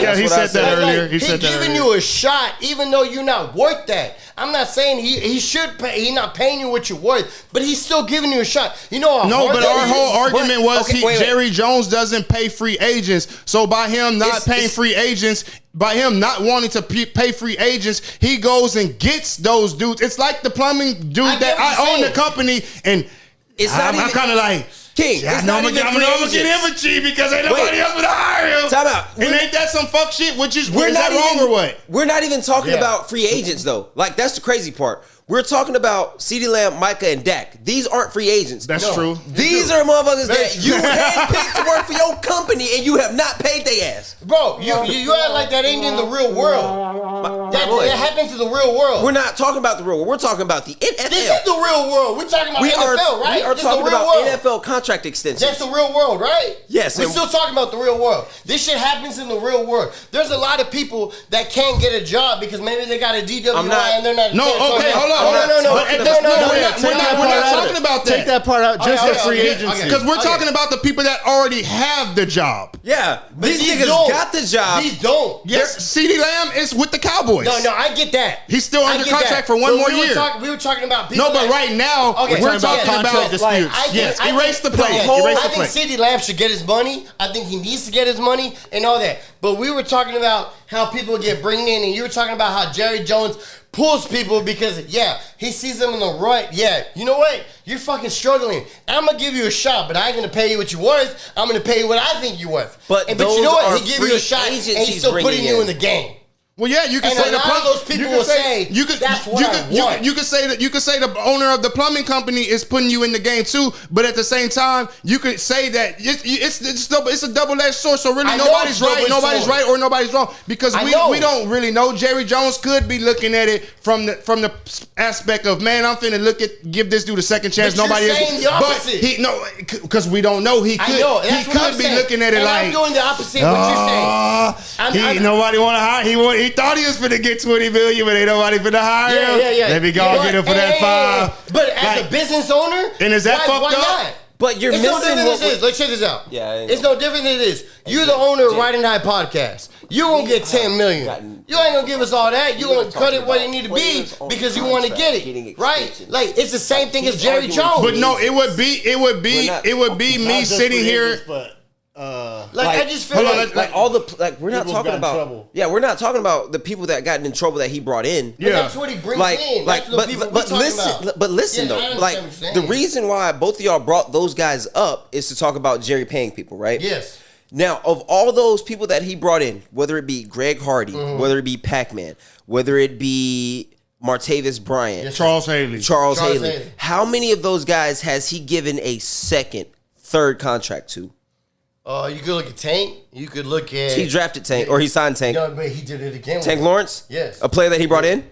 Yeah, he said that earlier. He said that giving earlier. you a shot, even though you're not worth that. I'm not saying he should pay. He's not paying you what you're worth, but he's still giving you a shot. You know how No, hard but that our is? whole argument was okay, wait. Jerry Jones doesn't pay free agents. So by him not paying free agents, by him not wanting to pay free agents, he goes and gets those dudes. It's like the plumbing dude I get that what I you're own the saying. company, and It's not I'm even- kind of like, King, yeah, it's I know not I'm even gonna free get him agents. a G because ain't nobody else would hire him. Time out. And ain't that some fuck shit? Which is We're is not that wrong even, or what? We're not even talking Yeah. about free agents though. Like that's the crazy part. We're talking about CeeDee Lamb, Micah, and Dak. These aren't free agents. That's true. These are motherfuckers that That's you true. handpicked to work for your company and you have not paid their ass. Bro, you act like that ain't in the real world. That happens in the real world. We're not talking about the real world. We're talking about the NFL. This is the real world. We're talking about we NFL, right? We are This is the talking real about world. NFL contract extensions. That's the real world, right? Yes, We're and- still talking about the real world. This shit happens in the real world. There's a lot of people that can't get a job because maybe they got a DWI I'm not- and they're not. No, okay, hold on. No. But that's No, not- we're we're not- not talking about that. Take that part out. Just Okay, the free okay, agency. okay. Because we're talking about the people that already have the job. Yeah, these niggas don't. got the job. These don't. Yes, CeeDee Lamb is with the Cowboys. No, I get that. He's still I under get contract that. for one But more we were year. we were talking about people. No, but that- right now Okay, we're talking yeah. about contract disputes. Yes, I erase the think- play. no, Erase the I think play. CeeDee Lamb should get his money. I think he needs to get his money and all that. But we were talking about how people get bringing in, and you were talking about how Jerry Jones pulls people because, yeah, he sees them in the right. Yeah, you know what? You're fucking struggling. I'm going to give you a shot, but I ain't going to pay you what you're worth. I'm going to pay you what I think you're worth. But you those know are what? He give you free a shot, and agents he's he's still putting bringing you in. in the game. Well, yeah, you can And say a the lot of those people will say, "That's what I want." You could say that the owner of the plumbing company is putting you in the game too, but at the same time, you could say that it's a double-edged sword. So really, I know nobody's it's right, double-edged nobody's sword. right, or nobody's wrong because I know. we don't really know. Jerry Jones could be looking at it from the aspect of, man, I'm finna give this dude a second chance. But you're Nobody is, saying the opposite. but because we don't know. He could I know. That's he what I'm could be saying. looking at it And like, I'm doing the opposite of what you're saying. nobody want to hire. He thought he was finna get 20 million, but ain't nobody finna hire him. Yeah. Let me go But- get him for hey, that hey, five. hey. But as Like, a business owner, and is that fucked why up? not? But you're It's no missing different what than this. Let's check this out. Yeah, I know. It's no different than this. You're the owner of Riding High Podcast. You gonna get 10 million. You ain't gonna give us all that. You gonna cut it what it need to be because you want to get it, right? Like it's the same thing as Jerry Jones. But no, it would be me sitting here. Like I just feel Hold on, like all the we're not People's talking got in about trouble. yeah, we're not talking about the people that got in trouble that he brought in. but that's what he brings in. That's the people but we listen, talking about. but listen Yeah, I though, understand like what you're the saying. reason why both of y'all brought those guys up is to talk about Jerry paying people, right? Yes. Now, of all those people that he brought in, whether it be Greg Hardy, Mm-hmm. whether it be Pac-Man, whether it be Martavis Bryant, Charles Haley. Charles Charles Haley, Haley. how many of those guys has he given a second, third contract to? You could look at Tank. You could look at. He drafted Tank, or he signed Tank. No, but he did it again. Tank Lawrence? Yes. A player that he brought in?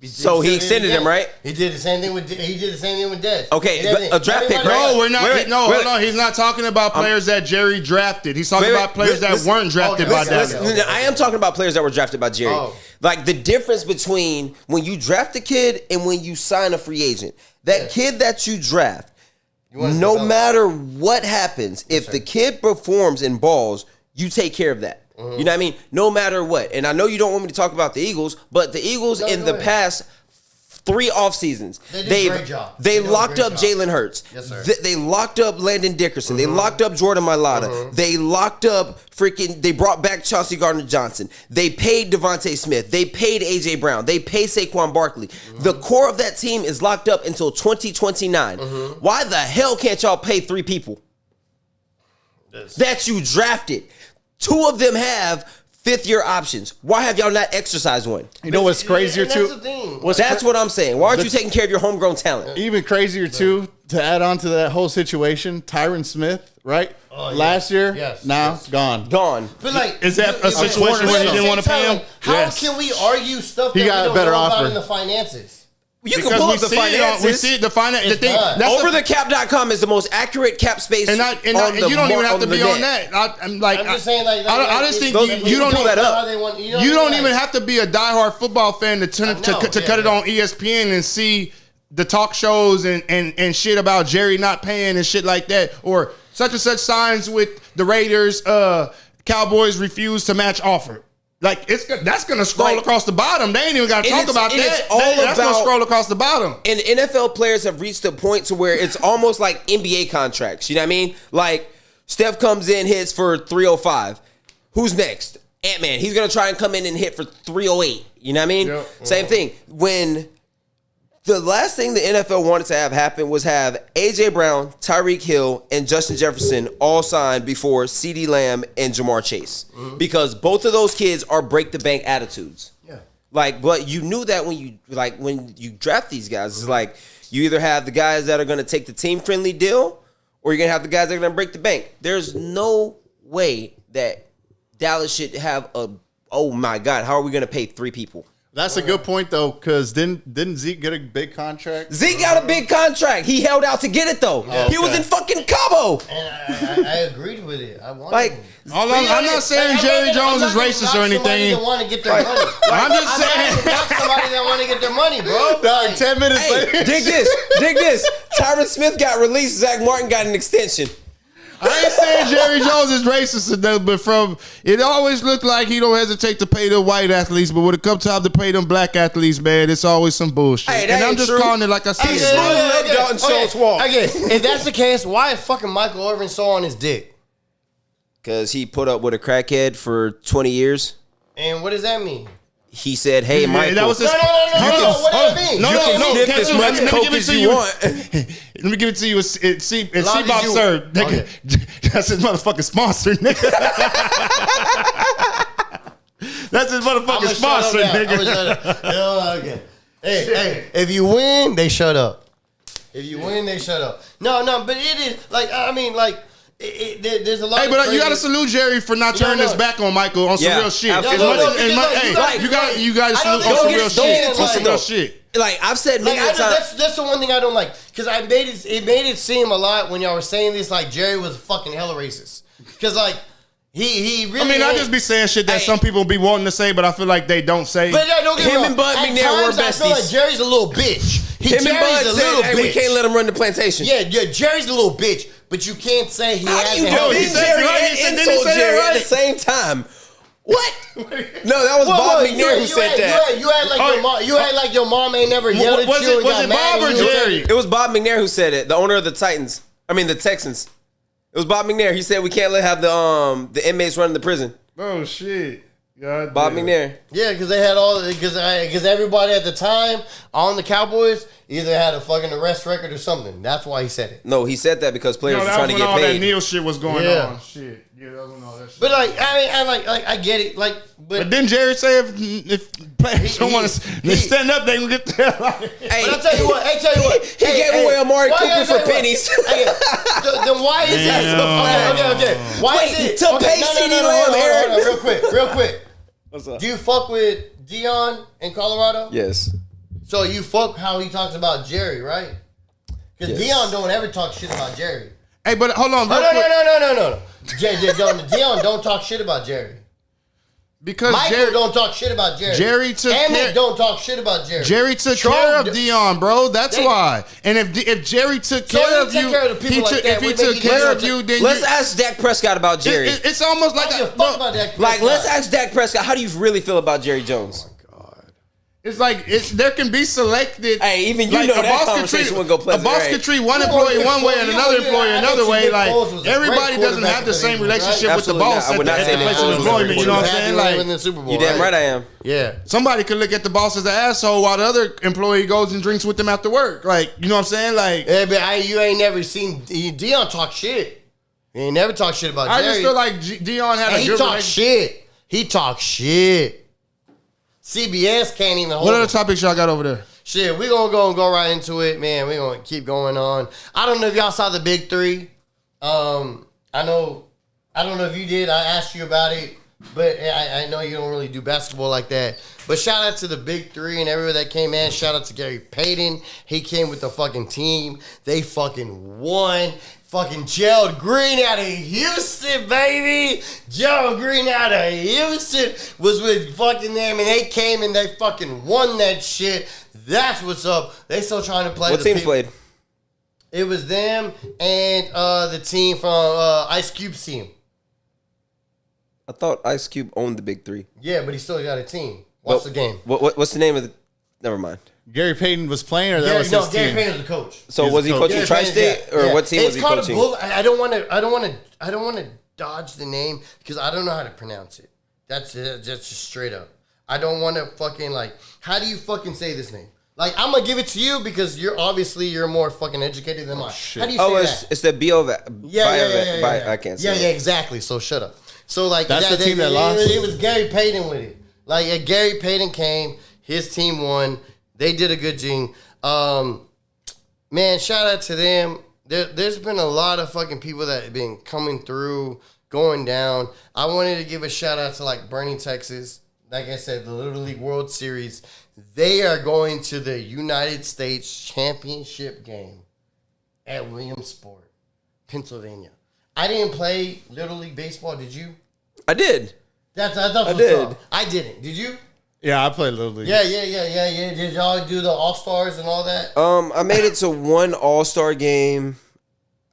So he did it extended again. him, right? He did the same thing with. He did the same thing with Dez. Okay, And everything. a draft pick, Everybody- right? No, we're not. Wait, hold on. He's not talking about players that Jerry drafted. He's talking about players that weren't drafted by listen, that. listen. I am talking about players that were drafted by Jerry. Oh. Like the difference between when you draft a kid and when you sign a free agent. That kid that you draft, wanna no develop. matter what happens, if the kid performs and balls, you take care of that. Mm-hmm. You know what I mean? No matter what. And I know you don't want me to talk about the Eagles, but the Eagles No, in go the ahead. past 3 off seasons, They did a great job. They They did a locked great up job. Jalen Hurts. Yes, sir. They locked up Landon Dickerson. They locked up Jordan Mailata. They locked up they brought back Chauncey Gardner-Johnson. They paid Devontae Smith. They paid A.J. Brown. They paid Saquon Barkley. The core of that team is locked up until 2029. Why the hell can't y'all pay 3 people that you drafted? 2 of them have fifth-year options. Why have y'all not exercised one? You know what's crazier and too? that's the thing. That's what I'm saying. Why aren't you taking care of your homegrown talent? Even crazier too, to add on to that whole situation, Tyron Smith, right? Oh, yeah. Last year, Yes. now Yes. gone. Gone. But like, Is that a situation where he didn't want to pay him? How Yes. can we argue stuff He that got we a don't better know about offer. in the finances? You can Because pull we up the see it finances. we see it, the finance. The It's thing not. that's the- Overthecap.com is the most accurate cap space. and on you don't even have to be on that. I'm I'm just saying, like, I just think those- you don't pull that up. You don't even have to be a diehard football fan to cut it on ESPN and see the talk shows and shit about Jerry not paying and shit like that, or such and such signs with the Raiders. Cowboys refuse to match offer. Like that's gonna scroll across the bottom. They ain't even got to talk about that. That's gonna scroll across the bottom. And NFL players have reached a point to where it's almost like NBA contracts. You know what I mean? Like Steph comes in, hits for 305. Who's next? Ant-Man. He's gonna try and come in and hit for 308. You know what I mean? Yep. Same thing. When the last thing the NFL wanted to have happen was have A.J. Brown, Tyreek Hill, and Justin Jefferson all signed before CeeDee Lamb and Jamar Chase. Because both of those kids are break-the-bank attitudes. Yeah. Like, but you knew that when you draft these guys, it's like you either have the guys that are going to take the team-friendly deal or you're going to have the guys that are going to break the bank. There's no way that Dallas should have oh my God, how are we going to pay 3 people? That's a good point though, because didn't Zeke get a big contract? Zeke got a big contract. He held out to get it though. He was in fucking Cabo. And I agreed with it. I wanted Like, him. I'm not saying Jerry Jones is racist or anything. That want to get their money. I'm just saying. Not somebody that want to get their money, bro. Dog, 10 minutes Hey, later. dig this. Tyron Smith got released. Zach Martin got an extension. I ain't saying Jerry Jones is racist, but it always looked like he don't hesitate to pay the white athletes, but when it comes time to pay them black athletes, man, it's always some bullshit. Hey, that and I'm ain't just true. calling it like I said. Let Dalton Schultz walk. Okay, if that's the case, why is fucking Michael Irvin so on his dick? Because he put up with a crackhead for 20 years. And what does that mean? He said, hey, Michael. That was his, No. What does that mean? No, sniff can't as you- much let me coke give it as to you you. want. Let me give it to you. It's long Bob as you- Sir. Okay. That's his motherfucking sponsor, nigga. That's his motherfucking sponsor, nigga. Okay. Hey, if you win, they shut up. If you win, they shut up. No, but it is like there's a lot. Hey, of but crazy- you gotta salute Jerry for not turning his back on Michael on some Yeah, real shit. absolutely. You gotta I don't salute on some think real it's shit. don't On some get real it shit. Like, I've said Like, many times. that's the one thing I don't like, because it made it seem a lot when y'all were saying this like Jerry was fucking hella racist, because like he really. I mean, I just be saying shit that some people be wanting to say, but I feel like they don't say. But yeah, don't get me Him wrong. and Bud At McNair were times, I feel like besties. Jerry's a little bitch. Him and Jerry's Bud a said, little hey, bitch. we can't let him run the plantation. Yeah, Jerry's a little bitch, but you can't say he How has do you a go hell of he in a said- Jerry right, and he said- didn't he insult say that Jerry at right? the same time? What? No, that was Bob McNair who said that. You had like your mom. You had like your mom ain't never yelled at Was you. and it got mad Bob at or you. Jerry? It was Bob McNair who said it, the owner of the Texans. It was Bob McNair. He said we can't have the inmates running the prison. Oh shit. God Bob damn. McNair. Yeah, because they had because everybody at the time on the Cowboys either had a fucking arrest record or something. That's why he said it. No, he said that because players No, were that trying was to when get all that paid. Neil shit was going Yeah. on. Shit. Yeah, that was when all that shit. But like, I get it. Like, But didn't Jerry say if players don't want to stand up, they can get the hell out of here? Hey, But I'll tell you what. he gave away Amari why- Cooper I'll tell for you what. pennies. Hey, then why is it? Okay. Why Wait, is it to pay CeeDee Lamb, Eric? Hold on, real quick. What's up? Do you fuck with Dion in Colorado? Yes. So you fuck how he talks about Jerry, right? Because Yes. Dion don't ever talk shit about Jerry. Hey, but hold on. real No. quick. Dion don't talk shit about Jerry. Because Michael don't talk shit about Jerry. Jerry took Emmett care- don't talk shit about Jerry. Jerry took Trump care of d- Dion, bro. That's They- why. And if Jerry took So care he of take you, care of the people like that. if We he make took you care guys- of you, then Let's ask Dak Prescott about Jerry. it's almost I like don't give a fuck about that. Like, let's ask Dak Prescott, how do you really feel about Jerry Jones? it's like there can be selected. Hey, even you like know a that boss could conversation treat- wouldn't go pleasant, A boss right? could treat one You employee know, one way Nick and Foles- another you know, employee I another bet way. Nick Like Foles was a great everybody doesn't quarterback have the for the same Eagles, right? relationship with the Absolutely boss not. I would at not say the Nick place Foles of was a employment. You know what I'm Happy saying? when they Like win the Super Bowl, You damn right I am. Yeah. somebody could look at the boss as an asshole while the other employee goes and drinks with them after work. Like you know what I'm saying? Like Yeah, but you ain't never seen Dion talk shit. He ain't never talk shit about I Jerry. just feel like Dion had And a he good talk relationship. shit. He talks shit. CBS can't even hold What other him. topics y'all got over there? Shit, we gonna go right into it, man. We gonna keep going on. I don't know if y'all saw the big three. I don't know if you did. I asked you about it, but I know you don't really do basketball like that. But shout out to the big three and everyone that came in. Shout out to Gary Payton. He came with the fucking team. They fucking won. Fucking Gerald Green out of Houston, baby. Gerald Green out of Houston was with fucking them, and they came and they fucking won that shit. That's what's up. They still trying to play. What teams played? It was them and the team from Ice Cube's team. I thought Ice Cube owned the big three. Yeah, but he still got a team. Watch the game. What's the name of the? Never mind. Gary Payton was playing, or that was his Gary team? Payton was the coach. So He's was the he coach. coaching Gary Tri-State Payton's or yeah. what team was he It's called coaching? a bull. I don't want to dodge the name because I don't know how to pronounce it. That's just straight up. I don't want to fucking like. How do you fucking say this name? Like I'm gonna give it to you because you're more fucking educated than mine. Shit. How do you say that? It's the B.O. Yeah. I can't say Yeah, exactly. So shut up. So like That's the team that lost? It was Gary Payton with it. Like Gary Payton came, his team won. They did a good thing. Man, shout out to them. There's been a lot of fucking people that have been coming through, going down. I wanted to give a shout out to like Bernie, Texas. Like I said, the Little League World Series. They are going to the United States Championship game at Williamsport, Pennsylvania. I didn't play Little League Baseball. Did you? I did. I did. I didn't. Did you? Yeah, I played Little League. Yeah. Did y'all do the All-Stars and all that? I made it to one All-Star game.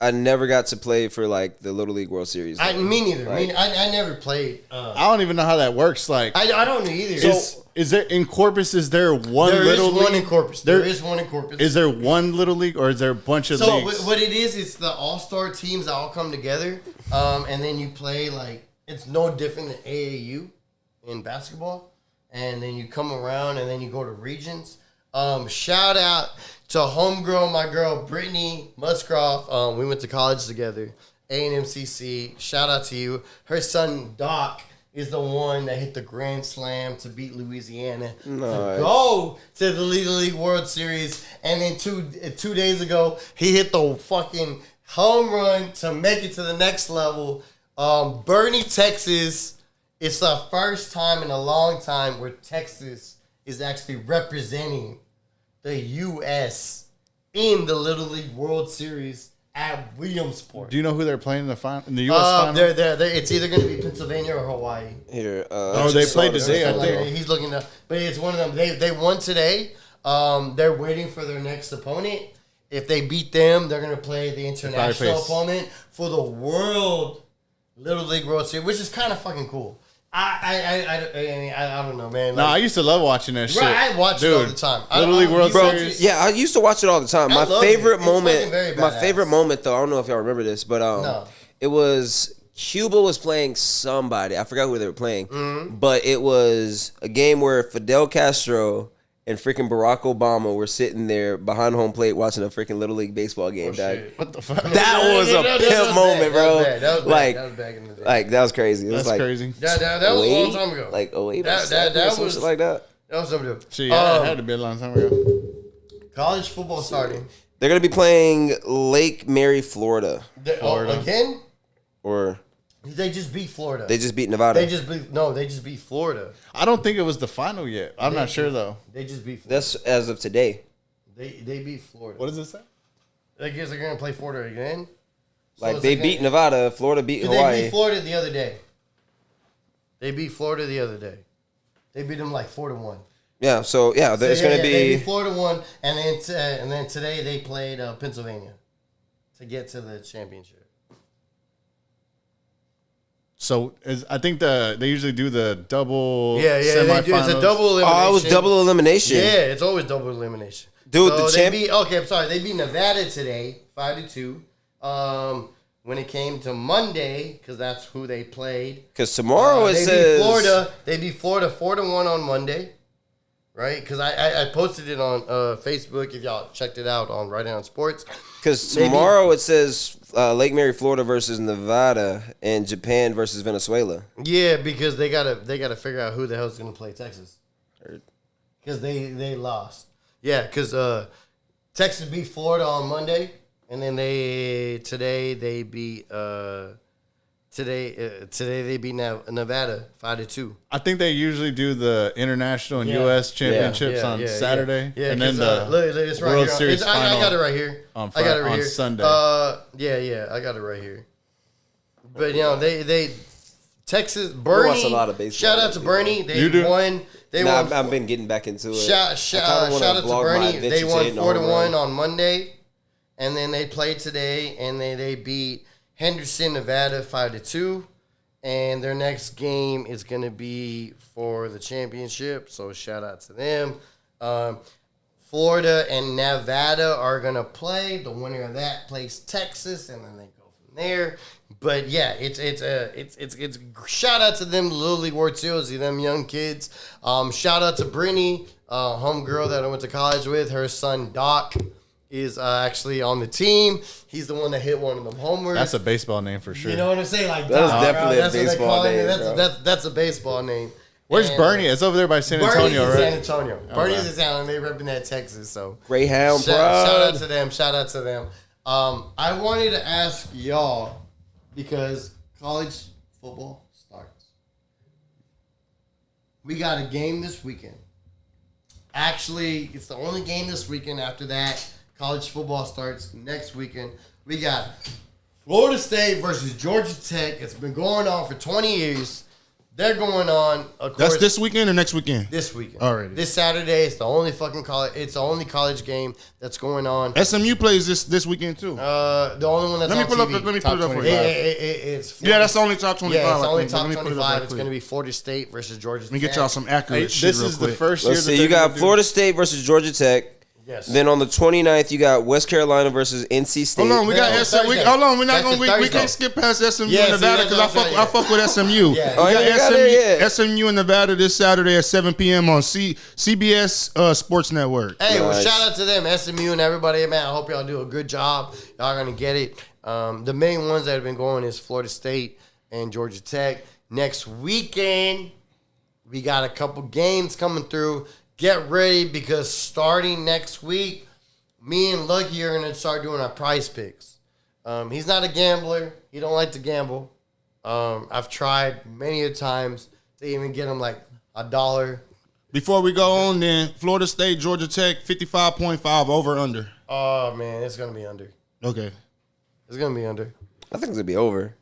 I never got to play for like the Little League World Series. Me neither. Like- I never played. I don't even know how that works. Like, I don't know either. is there in Corpus? Is there one There is Little League? one in Corpus. There is one in Corpus. Is there one Little League, or is there a bunch of So leagues? what it is, it's the all-star teams that all come together, and then you play like it's no different than AAU in basketball, and then you come around and then you go to regions. Shout out to homegirl, my girl Brittany Muscroft. We went to college together, A&MCC. Shout out to you. Her son Doc is the one that hit the grand slam to beat Louisiana to go to the Little League World Series. And then two days ago, he hit the fucking home run to make it to the next level. Bernie, Texas. It's the first time in a long time where Texas is actually representing the U.S. in the Little League World Series at Williamsport. Do you know who they're playing in the final in the U.S. final? It's either going to be Pennsylvania or Hawaii. Here. Oh, they played today, I So, like, think. he's looking up, but it's one of them. They won today. They're waiting for their next opponent. If they beat them, they're going to play the international face. opponent for the World Little League World Series, which is kind of fucking cool. I don't know, man. No, I used to love watching that shit. Right, I watch it all the time. Little League World you watch Series. it? Yeah, I used to watch it all the time. I My love favorite it. It's fucking moment, very my badass. favorite moment though, I don't know if y'all remember this, but No. it was Cuba was playing somebody. I forgot who they were playing, Mm-hmm. but it was a game where Fidel Castro and freaking Barack Obama were sitting there behind home plate watching a freaking Little League baseball game. Dog. What the fuck? That was a pimp moment, bro. That was Like, back in the day. like that was crazy. It was That's like crazy. That was a long time ago. Like 08, That some was- shit like that. That was something. Shit, yeah, it had to be a long time ago. College football starting. They're gonna be playing Lake Mary, Florida, Florida. Again? or They just beat Florida. they just beat Nevada. They just beat Florida. I don't think it was the final yet. I'm not sure though. They just beat Florida. That's as of today. They beat Florida. What does it say? I guess they're gonna play Florida again. So Like it's they like beat Nevada, Florida beat They Hawaii. beat Florida the other day. They beat Florida the other day. They beat them like 4-1. Yeah, so yeah, it's gonna They be. beat Florida 1, and then today they played Pennsylvania to get to the championship. So I think they usually do the double. Yeah, they do. It's a double elimination. Oh, it was double elimination. Yeah, it's always double elimination. Dude, So the they champ. beat. Okay, I'm sorry. They beat Nevada today, 5-2. When it came to Monday, because that's who they played. Because tomorrow it they says beat Florida. They beat Florida 4-1 on Monday, right? Because I posted it on Facebook. If y'all checked it out on Right On Sports. Because tomorrow it says Lake Mary, Florida versus Nevada, and Japan versus Venezuela. Yeah, because they gotta figure out who the hell's gonna play Texas. Because they lost. Yeah, because Texas beat Florida on Monday, and then today they beat Nevada 5-2. I think they usually do the international and U.S. championships on Saturday, and then the it's right World here. Series final. I got it right here. On I got it right on here. Sunday. I got it right here. But they Texas Bernie. watch a lot of baseball Shout out to Bernie. They You do? won. They won. I've been getting back into it. Shout out to Bernie. They won 4-1 on Monday, and then they played today, and they beat Henderson, Nevada 5-2. And their next game is going to be for the championship. So shout out to them. Florida and Nevada are going to play. The winner of that plays Texas, and then they go from there. But yeah, it's shout out to them Little League World Series, them young kids. Shout out to Brittany, homegirl that I went to college with. Her son Doc is actually on the team. He's the one that hit one of them homers. That's a baseball name for sure. You know what I'm saying? Like That is Doc, definitely a that's what they baseball call name, him. bro. That's a baseball name. Where's And, Bernie? It's over there by San Antonio, Bernie's in right? San Antonio. Bernie's in San Antonio. They repping that Texas. So Greyhound shout Pride. out to them. Shout out to them. I wanted to ask y'all because college football starts. We got a game this weekend. Actually, it's the only game this weekend. After that, college football starts next weekend. We got Florida State versus Georgia Tech. It's been going on for 20 years. They're going on. Of course, That's this weekend or next weekend? this weekend. Already. This Saturday. It's the only fucking college. It's the only college game that's going on. SMU plays this weekend too. The only one that's Let me on pull up. TV. Let me pull it up for you. It's Yeah, that's the only top 25. Yeah, it's the I only think. top Let me put it up 25. right It's quick. going to be Florida State versus Georgia. Let me get y'all some accurate shit This real is the quick. first year. Let's that see. they're You got gonna do- Florida State versus Georgia Tech. Yes. Then on the 29th, you got West Carolina versus NC State. Hold on, we got No, SMU. Thursday. Hold on, we're not That's gonna. a We Thursday. can't skip past SMU Yeah, and Nevada see, because that's what I'm I saying, fuck with SMU. Yeah. We Oh, got you got it, yeah. SMU and Nevada this Saturday at 7 p.m. on CBS Sports Network. Hey, well, Nice. shout out to them, SMU and everybody, man. I hope y'all do a good job. Y'all gonna get it. The main ones that have been going is Florida State and Georgia Tech. Next weekend, we got a couple games coming through. Get ready because starting next week, me and Lucky are gonna start doing our prize picks. He's not a gambler. He don't like to gamble. I've tried many a times to even get him like $1. Before we go on, then Florida State, Georgia Tech, 55.5 over under. Oh man, it's gonna be under. Okay. It's gonna be under. I think it's gonna be over.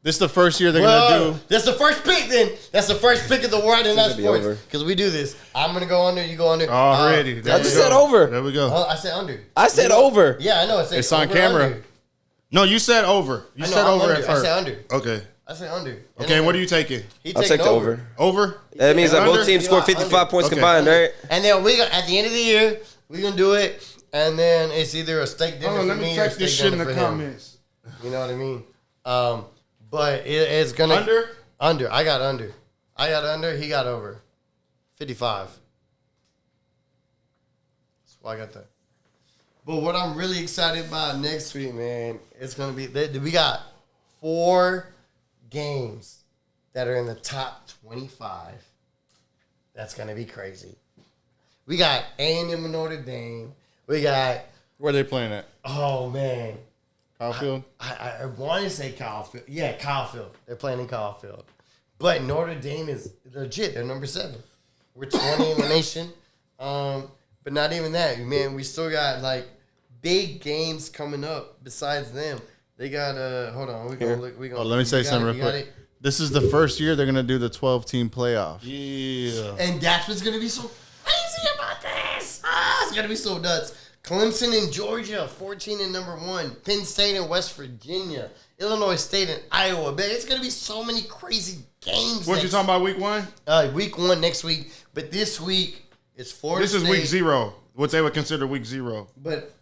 This is the first year they're gonna do. That's the first pick. Then that's the first pick of the world in that gonna be over. sports because we do this. I'm gonna go under. You go under. Already. I just said over. There we go. I said under. I said over. Yeah, I know. I said It's on over, camera. under. No, you said over. You I know, said I'm over under. at first. I said under. Okay. I said under. And Okay, then what are you taking? He I'll taking take the over. Over? That means that Under? both teams scored 55 points Okay. combined, right? And then we got at the end of the year, we're gonna do it, and then it's either a steak dinner Hold on, for let me me or a type steak this shit in dinner the for him. comments. You know what I mean? But it's gonna Under? Under. I got under. I got under. He got over. 55. That's why I got that. But what I'm really excited about next week, man, it's gonna be we got 4 games that are in the top 25. That's gonna be crazy. We got A&M and Notre Dame. We got Where are they playing at? oh man. Kyle Field? I want to say Kyle Field. Yeah, Kyle Field. They're playing in Kyle Field. But Notre Dame is legit. They're number 7. We're 20 in the nation. But not even that, man. We still got like big games coming up besides them. They got hold on. We're gonna look. We gonna, Let me say something real quick. This is the first year they're gonna do the 12-team playoff. Yeah. And that's what's gonna be so crazy about this. It's gonna be so nuts. Clemson and Georgia, 14 and number 1. Penn State and West Virginia. Illinois State and Iowa. Man, it's gonna be so many crazy games. What you talking about week 1? Week 1 next week, but this week it's Florida. This is State, week 0. What they would consider week 0. But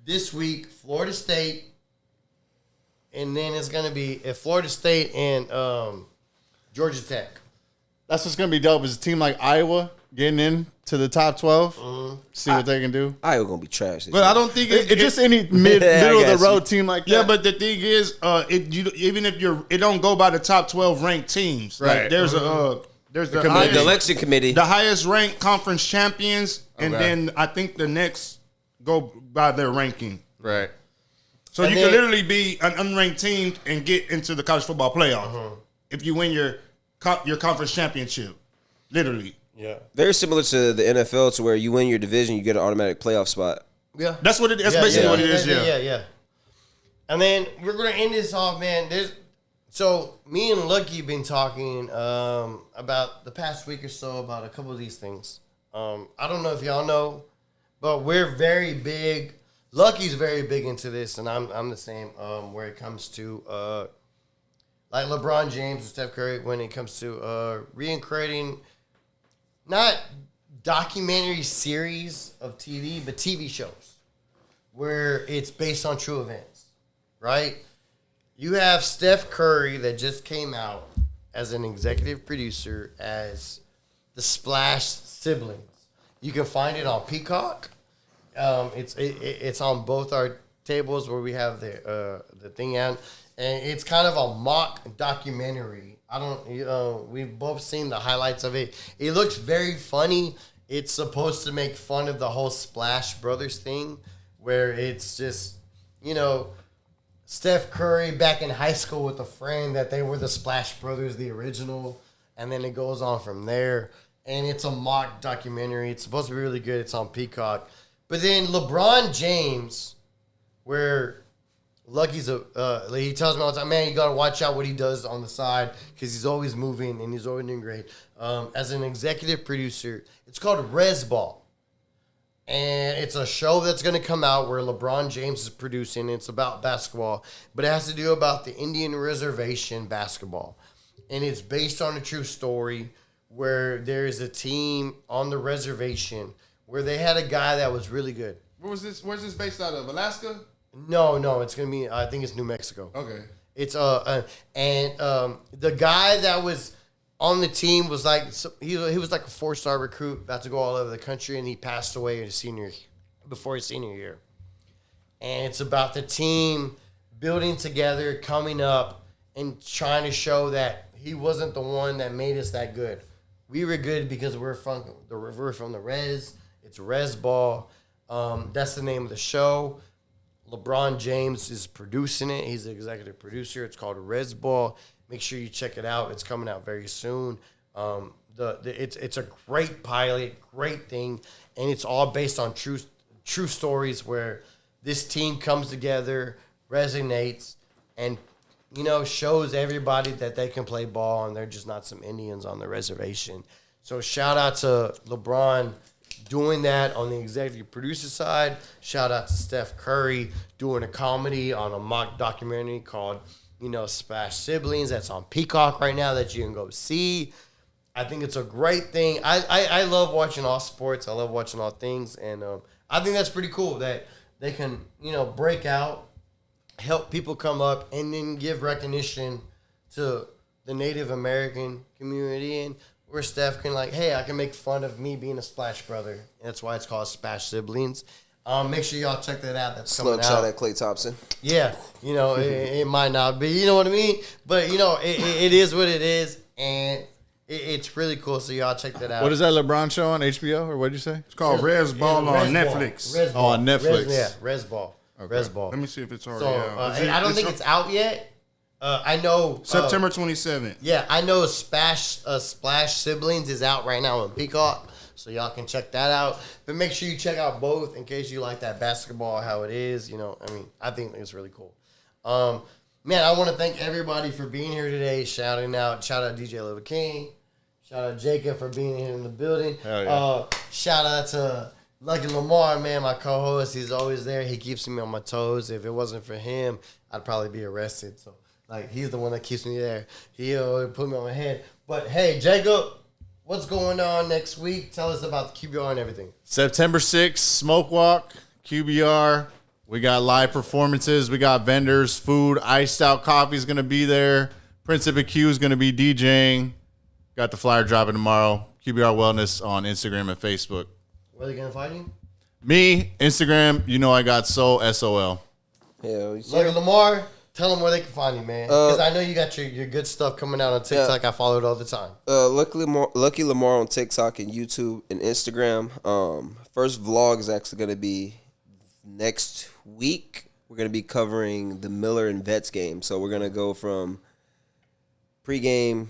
this week, Florida State, and then it's gonna be Florida State and Georgia Tech. That's what's gonna be dope. Is a team like Iowa getting into the top 12. See what they can do. Iowa gonna be trash. But I don't think It's just any middle of the road team like that. Yeah, but the thing is, even if it don't go by the top 12 ranked teams. Right. Like, there's the the highest, election committee. the highest ranked conference champions, and Okay. then I think the next go by their ranking. Right. So And you then- can literally be an unranked team and get into the college football playoff if you win your conference championship. Literally. Yeah. Very similar to the NFL, to where you win your division, you get an automatic playoff spot. Yeah. That's what it. That's basically what it is. Yeah. And then we're gonna end this off, man. So me and Lucky been talking about the past week or so about a couple of these things. I don't know if y'all know, but we're very big. Lucky's very big into this, and I'm the same. Where it comes to like LeBron James and Steph Curry, when it comes to reincarnating, not documentary series of TV, but TV shows where it's based on true events, right? You have Steph Curry that just came out as an executive producer as the Splash Siblings. You can find it on Peacock. It's on both our tables where we have the thing out, and it's kind of a mock documentary. We've both seen the highlights of it. It looks very funny. It's supposed to make fun of the whole Splash Brothers thing, where it's just, Steph Curry back in high school with a friend that they were the Splash Brothers, the original, and then it goes on from there. And it's a mock documentary. It's supposed to be really good. It's on Peacock. But then LeBron James, where Lucky's he tells me all the time, man, you got to watch out what he does on the side because he's always moving and he's always doing great. As an executive producer, it's called Res Ball. And it's a show that's going to come out where LeBron James is producing. It's about basketball, but it has to do about the Indian Reservation basketball. And it's based on a true story where there's a team on the reservation where they had a guy that was really good. Where's this based out of? Alaska? No, it's going to be, I think it's New Mexico. Okay. It's the guy that was on the team was like, he was like a 4-star recruit about to go all over the country, and he passed away before his senior year. And it's about the team building together, coming up, and trying to show that he wasn't the one that made us that good. We were good because we're from the Res. It's Res Ball. That's the name of the show. LeBron James is producing it. He's the executive producer. It's called Res Ball. Make sure you check it out. It's coming out very soon. It's a great pilot, great thing, and it's all based on true stories where this team comes together, resonates, and shows everybody that they can play ball and they're just not some Indians on the reservation. So shout out to LeBron doing that on the executive producer side. Shout out to Steph Curry doing a comedy on a mock documentary called Splash Siblings. That's on Peacock right now that you can go see. I think it's a great thing. I love watching all sports. I love watching all things. And I think that's pretty cool that they can, break out, help people come up, and then give recognition to the Native American community. And where Steph can hey, I can make fun of me being a Splash brother. And that's why it's called Splash Siblings. Make sure y'all check that out. That's coming out. Slug shot at Klay Thompson. Yeah, it might not be, you know what I mean? But, it is what it is, and it's really cool, so y'all check that out. What is that LeBron show on HBO, or what did you say? It's called Res Ball on Res Ball. Netflix. Res Ball. on Netflix. Res Ball. Okay. Res Ball. Let me see if it's already So, out. I don't think it's out yet. I know. September 27th. Yeah, I know Splash Siblings is out right now on Peacock, so y'all can check that out. But make sure you check out both in case you like that basketball, how it is. I think it's really cool. Man, I want to thank everybody for being here today. Shout out DJ Little King. Shout out Jacob for being here in the building. Hell yeah. Shout out to Lucky Lamar, man, my co-host. He's always there. He keeps me on my toes. If it wasn't for him, I'd probably be arrested. So, he's the one that keeps me there. He'll put me on my head. But, hey, Jacob, what's going on next week? Tell us about the QBR and everything. September 6th, Smoke Walk, QBR. We got live performances. We got vendors, food, iced out coffee is going to be there. Principal Q is going to be DJing. Got the flyer dropping tomorrow. QBR Wellness on Instagram and Facebook. Where are they gonna find you? Me, Instagram, I got Soul, SOL. Hell, Look, Lamar, tell them where they can find you, man. Because I know you got your good stuff coming out on TikTok. I follow it all the time. Lucky Lamar on TikTok and YouTube and Instagram. First vlog is actually going to be next week. We're going to be covering the Miller and Vets game. So we're going to go from pregame,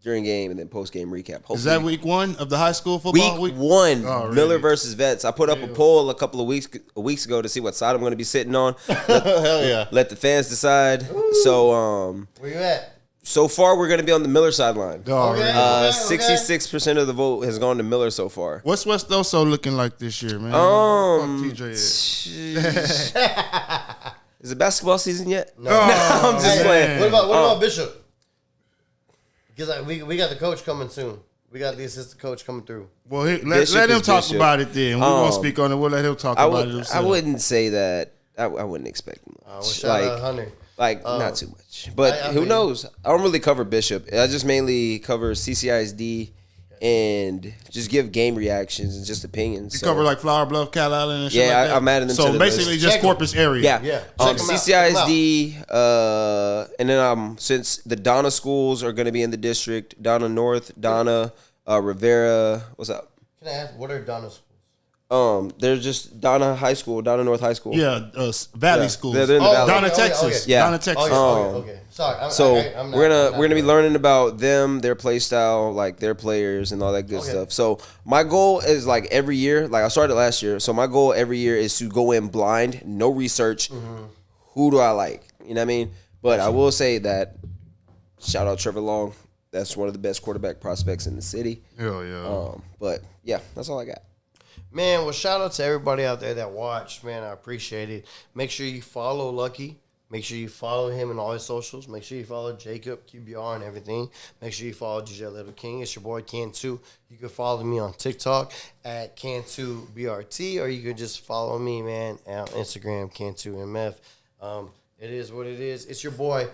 during game, and then post-game recap. Hopefully, Is that week 1 of the high school football? Week 1, Oh, really? Miller versus Vets. I put up a poll a couple of weeks ago to see what side I'm going to be sitting on. Hell yeah. Let the fans decide. So, Where you at? so far we're going to be on the Miller sideline. Oh, Okay. really? 66% of the vote has gone to Miller so far. What's West Oso looking like this year, man? Fuck TJ is. Is it basketball season yet? No. I'm just playing. What about Bishop? Because we got the coach coming soon. We got the assistant coach coming through. Well, let Bishop him is talk Bishop. about it then. We won't speak on it. We'll let him talk about it I himself. wouldn't say that. I wouldn't expect much. Well, shout out Hunter. Not too much. But I who mean- knows? I don't really cover Bishop. I just mainly cover CCISD and just give game reactions and just opinions. You So, cover like Flower Bluff, Cal Island, and shit Yeah, like that? I'm adding them So to the basically list. just Check 'em. Corpus area. yeah. Yeah, check 'em out. CCISD, and then since the Donna schools are going to be in the district, Donna North, Donna, Rivera, what's up? Can I ask, what are Donna schools? There's just Donna High School, Donna North High School. Yeah, Valley Yeah. schools. They're in the Valley. Donna, Okay, Texas. okay. Yeah. Donna, Texas. Okay. Sorry. So I'm not- we're I'm gonna be not- learning about them, their play style, like their players and all that good Okay. stuff. So my goal is like every year, like I started last year. So my goal every year is to go in blind, no research. Who do I like? You know what I mean? But I will say that shout out Trevor Long. That's one of the best quarterback prospects in the city. Hell yeah. But yeah, that's all I got. Man, well, shout out to everybody out there that watched. Man, I appreciate it. Make sure you follow Lucky. Make sure you follow him in all his socials. Make sure you follow Jacob, QBR, and everything. Make sure you follow DJ Little King. It's your boy Can2. You can follow me on TikTok at Can2BRT, or you can just follow me, man, on Instagram, Can2MF. It is what it is. It's your boy.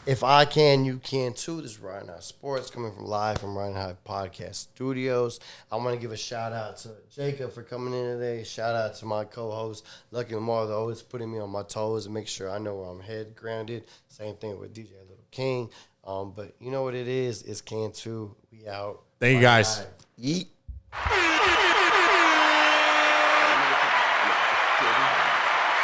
If I can, you can too. This is Ryan High Sports coming from Ryan High Podcast Studios. I want to give a shout out to Jacob for coming in today. Shout out to my co-host, Lucky Lamar, that always putting me on my toes and make sure I know where I'm head grounded. Same thing with DJ Little King. But you know what it is? It's Can 2. We out. Thank you guys. Yeet.